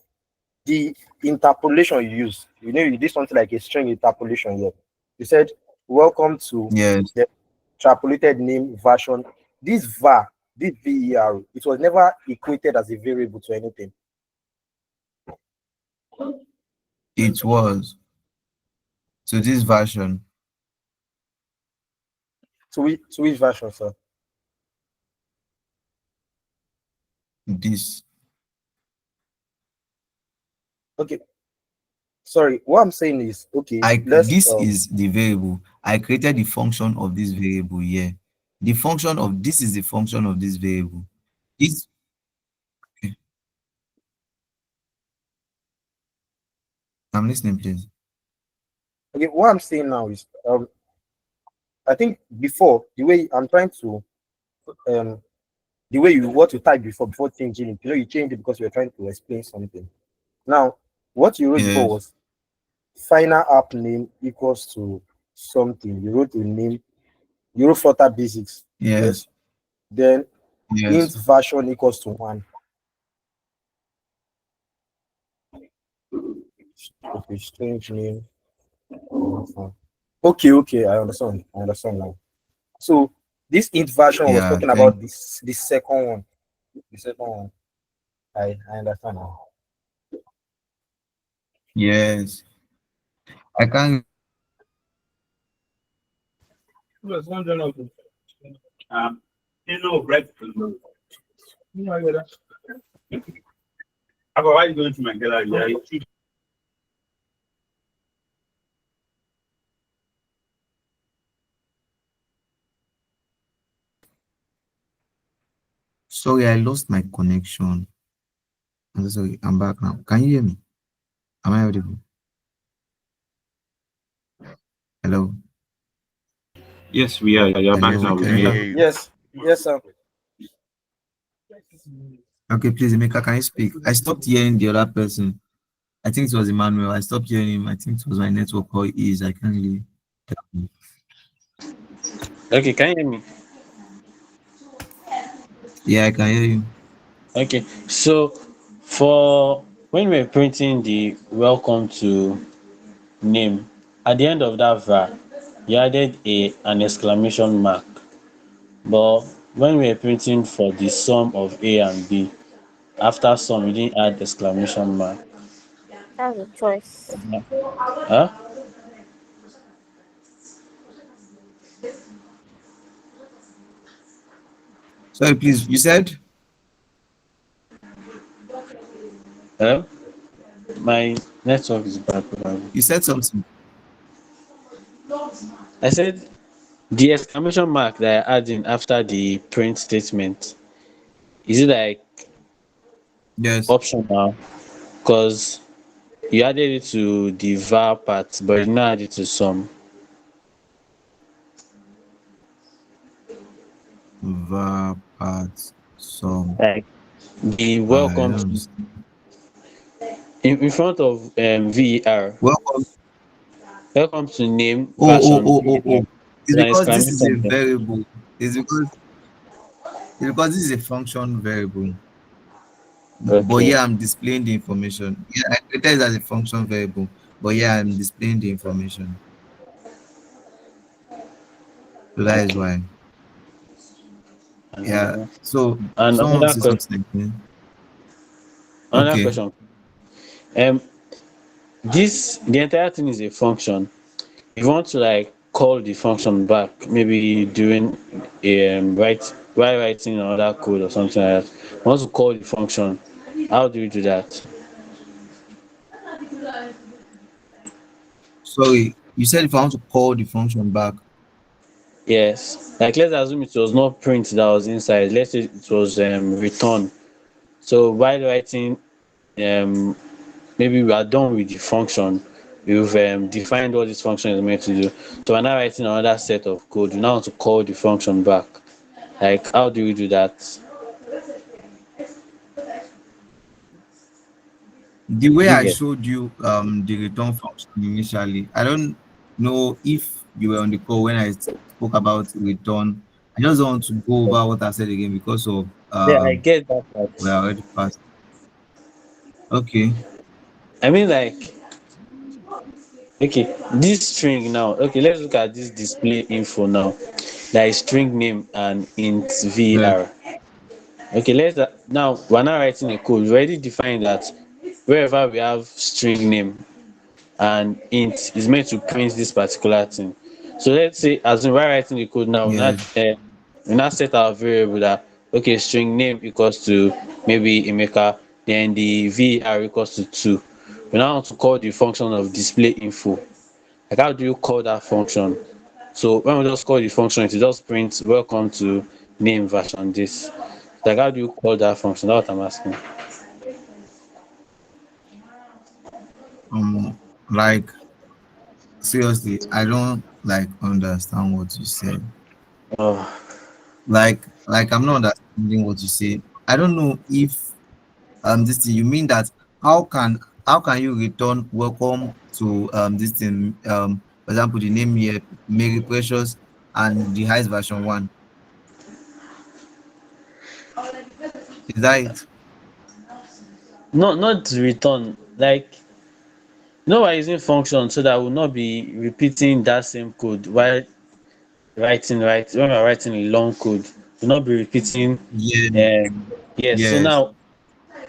the interpolation you use, you did something like a string interpolation here. You said welcome to yes. the extrapolated name version. This var, this ver, it was never equated as a variable to anything. It was. So this version, To which version, sir? this, Okay. Sorry. What I'm saying is, okay, let's this is the variable. I created the function of this variable here. The function of this is the function of this variable. This, okay, I'm listening, please. okay, what I'm saying now is I think before the way I'm trying to um the way you what you type before changing it, you changed it because you're trying to explain something. Now, what you wrote before Yes, was final app name equals to something. You wrote a name, you wrote Flutter basics. yes, Yes. Then int yes. version equals to one. Okay, strange name. Okay, I understand now. So this int version was Yeah, talking thank. about this second one. The second one. I understand now. Yes, I can't. Sorry, I lost my connection. I'm so sorry. I'm back now. Can you hear me? Am I audible? Hello, Yes, we are. You're back hello. now. We We can can Emeka. hear hear you. you. Yes, sir. Okay, please, Emeka, can you speak? I stopped hearing the other person. I think it was Emmanuel. I stopped hearing him. I think it was my network or is. I can't really tell you. Okay, can you hear me? Yeah, I can hear you. Okay, so for when we're printing the welcome to name, at the end of that var, you added an exclamation mark. But when we're printing for the sum of A and B, after sum, you didn't add exclamation mark. That's a choice. Huh? Sorry, please. You said Hello? My network is bad, probably. you said something. I said the exclamation mark that I add in after the print statement, is it like Yes. optional? Because you added it to the var part, but you did not add it to sum. Verb part some. Like the I welcome don't to understand. in front of ver, Welcome. welcome to name Oh, oh, version oh, oh, ver, oh. It's is an because this is a exclamation there. variable. It's because this is a function variable. But Okay, yeah, I'm displaying the information. Yeah, I created it as a function variable. But yeah, I'm displaying the information. So that is okay. why. Yeah. Uh, So and someone wants another to say question. something again. Another Okay. question. Um, this the entire thing is a function. If you want to like call the function back, maybe during a while writing another code or something like that, you want to call the function. How do you do that? Sorry, you said if I want to call the function back. Yes, like let's assume it was not print that was inside. Let's say it was return. So while writing, um, maybe we are done with the function. We've defined what this function is meant to do. So we're now writing another set of code. We now want to call the function back. Like how do we do that? The way Do you I get? showed you the return function initially, I don't know if you were on the call when I spoke about return. I just don't want to go over what I said again because of Yeah, I get that we're part. already past. Okay. I mean, like, okay, this string now. Okay, let's look at this display info now. There is string name and int Yeah. var. Okay, now we're now writing a code. We already defined that wherever we have string name and int is meant to print this particular thing. So let's say as in while writing the code now, Yeah. we now set our variable that okay, string name equals to maybe Emeka, then the var equals to 2. We now want to call the function of display info. Like how do you call that function? So when we just call the function, it will just print welcome to name version this. Like how do you call that function? That's what I'm asking. Like seriously, I don't like understand what you said. Oh, Like I'm not understanding what you say. I don't know if this thing you mean that how can how can you return welcome to this thing for example the name here Mary Precious and the highest version one. Is that it? not to return. Like we're using function so that we'll not be repeating that same code while writing, right? When we're writing a long code, we'll not be repeating. Yeah. Yes. So Yes. now,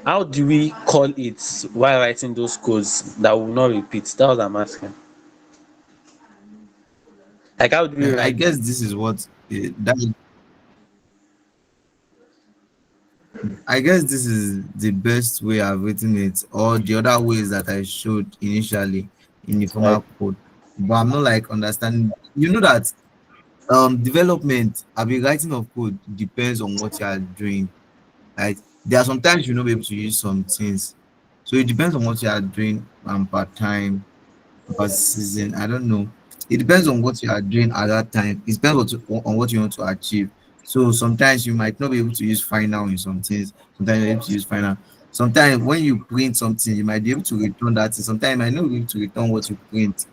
how do we call it while writing those codes that will not repeat? That's what I'm asking. Like, how do we I write? guess this is what that I guess this is the best way I've written it, or the other ways that I showed initially in the Like, formal code. But I'm not like understanding. You know that development, I've been writing of code depends on what you are doing. Right? There are sometimes you'll not be able to use some things. So it depends on what you are doing part time, per season. I don't know. It depends on what you are doing at that time. It depends on what you want to achieve. So sometimes you might not be able to use final in some things. Sometimes you're able to use final. Sometimes when you print something, you might be able to return that thing. Sometimes you might not be able to return what you print.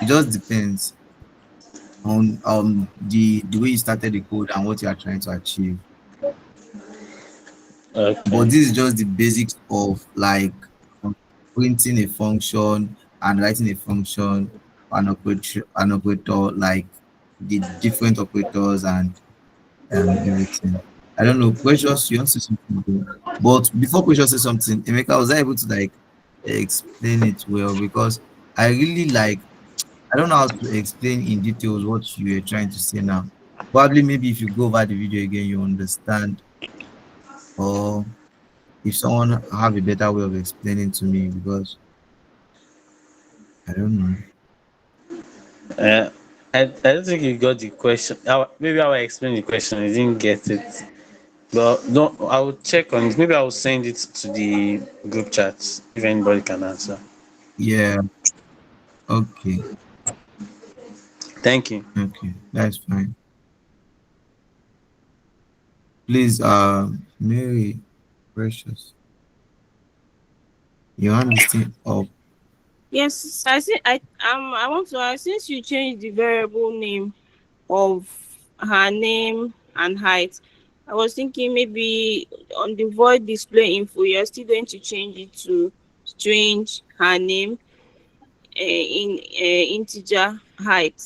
It just depends on the way you started the code and what you are trying to achieve. But okay. this is just the basics of like printing a function and writing a function, an operator, like the different operators and everything. I don't know. Precious, you want to say something? But before Precious say something, Emeka was I able to like explain it well because I really like I don't know how to explain in details what you were trying to say now. Probably maybe if you go over the video again, you understand, or if someone have a better way of explaining to me because I don't know. Uh, I don't think you got the question. Maybe I will explain the question. You didn't get it. But no, I will check on it. Maybe I will send it to the group chat if anybody can answer. Yeah, okay, Thank you. okay, that's fine. Please, Mary, Precious, your hand is still up. Yes, I want to ask, since you changed the variable name of her name and height, I was thinking maybe on the void display info you're still going to change it to strange her name in integer height.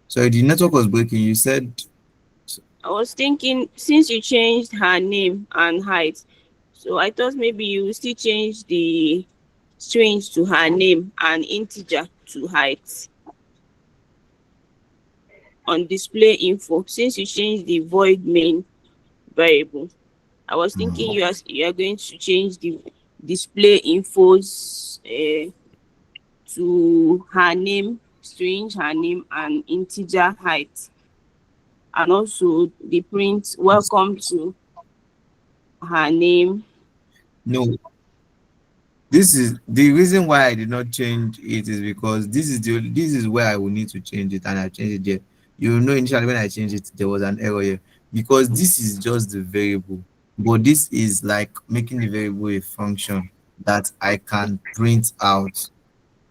Sorry, the network was breaking. You said I was thinking since you changed her name and height, so I thought maybe you will still change the string to her name and integer to height on display info since you changed the void main variable. I was thinking you are going to change the display infos to her name, string, her name, and integer height, and also the print welcome to her name. no. This is the reason why I did not change it is because this is where I will need to change it, and I changed it there. You know, initially when I changed it, there was an error here. because this is just the variable, but this is like making the variable a function that I can print out,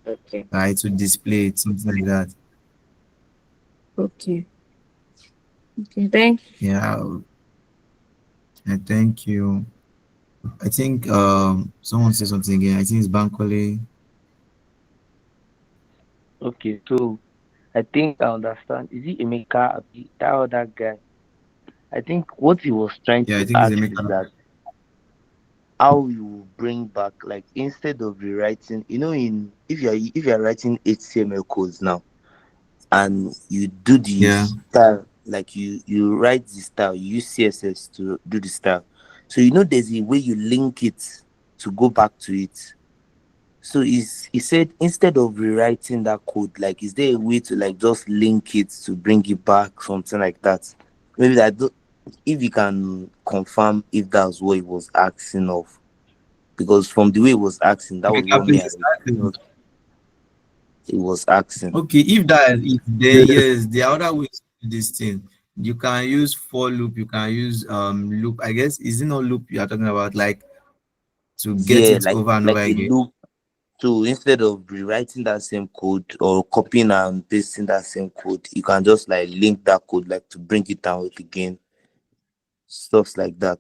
Okay. right, to display it, something like that. Okay. Okay. Thank Yeah, thank you. I think someone said something again. I think it's Bankole. Okay. So I think I understand. Is it Emeka? That other guy? I think what he was trying Yeah, I to think it's ask is Emeka. that how you bring back, like, instead of rewriting, in if you're writing HTML codes now, and you do the Yeah. style, like you write the style, you use CSS to do the style. So there's a way you link it to go back to it. So he said, instead of rewriting that code, like, is there a way to, like, just link it to bring it back, something like that? Maybe that, if you can confirm if that's what he was asking of, because from the way he was asking, that was Emeka, what me please I start it. thought he was asking. Okay, if that is there, Yes. yes, there are other ways to do this thing. You can use for loop, you can use loop. I guess is it not loop you are talking about, like to get Yeah, it like over and over like a again? loop. So instead of rewriting that same code or copying and pasting that same code, you can just, like, link that code, like, to bring it out again, stuff like that.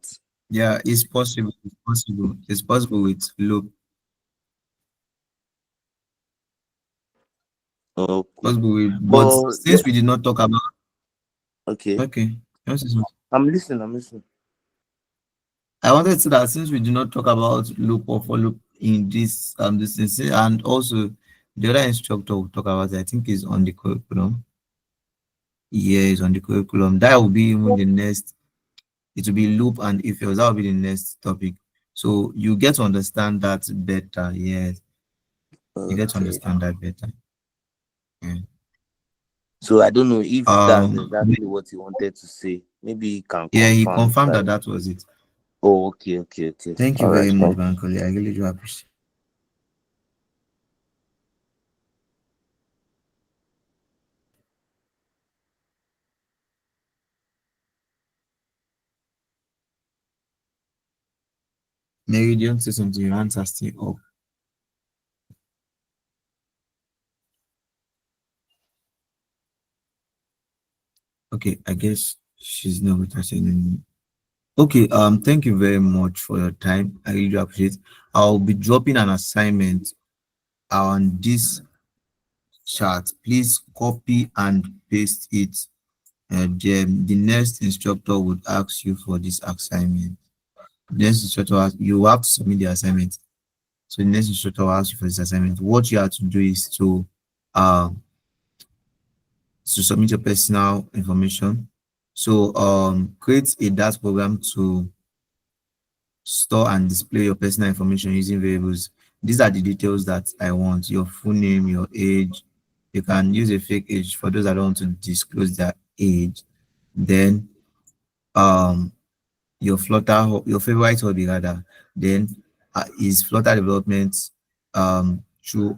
Yeah, it's possible. It's possible. It's possible with loop. Okay. Possible with, but But since we did not talk about, okay. okay, yes, yes, yes. I'm listening. I wanted to say that since we do not talk about loop or for loop in this instance, and also the other instructor will talk about it, I think is on the curriculum. Yeah, it's on the curriculum. That will be even the next. It will be loop and if else. That will be the next topic. So you get to understand that better. Yes, you get to Okay. understand that better. Yeah. So I don't know if that's Um. exactly what he wanted to say. Maybe he can Yeah, he confirm confirmed that that. that was it. Oh, okay. Thank you All right, very much, thank you. Bankole. I really do appreciate. Mary, do you want to say something? Your hands are still up. Okay, I guess she's not with us anymore. Okay, thank you very much for your time. I really do appreciate it. I'll be dropping an assignment on this chat. Please copy and paste it. Then the next instructor would ask you for this assignment. The next instructor you have to submit the assignment. So the next instructor will ask you for this assignment. What you have to do is um to submit your personal information. So create a DAS program to store and display your personal information using variables. These are the details that I want: your full name, your age. You can use a fake age for those that don't want to disclose their age. Then your Flutter, your favorite hobby rather. Then is Flutter development true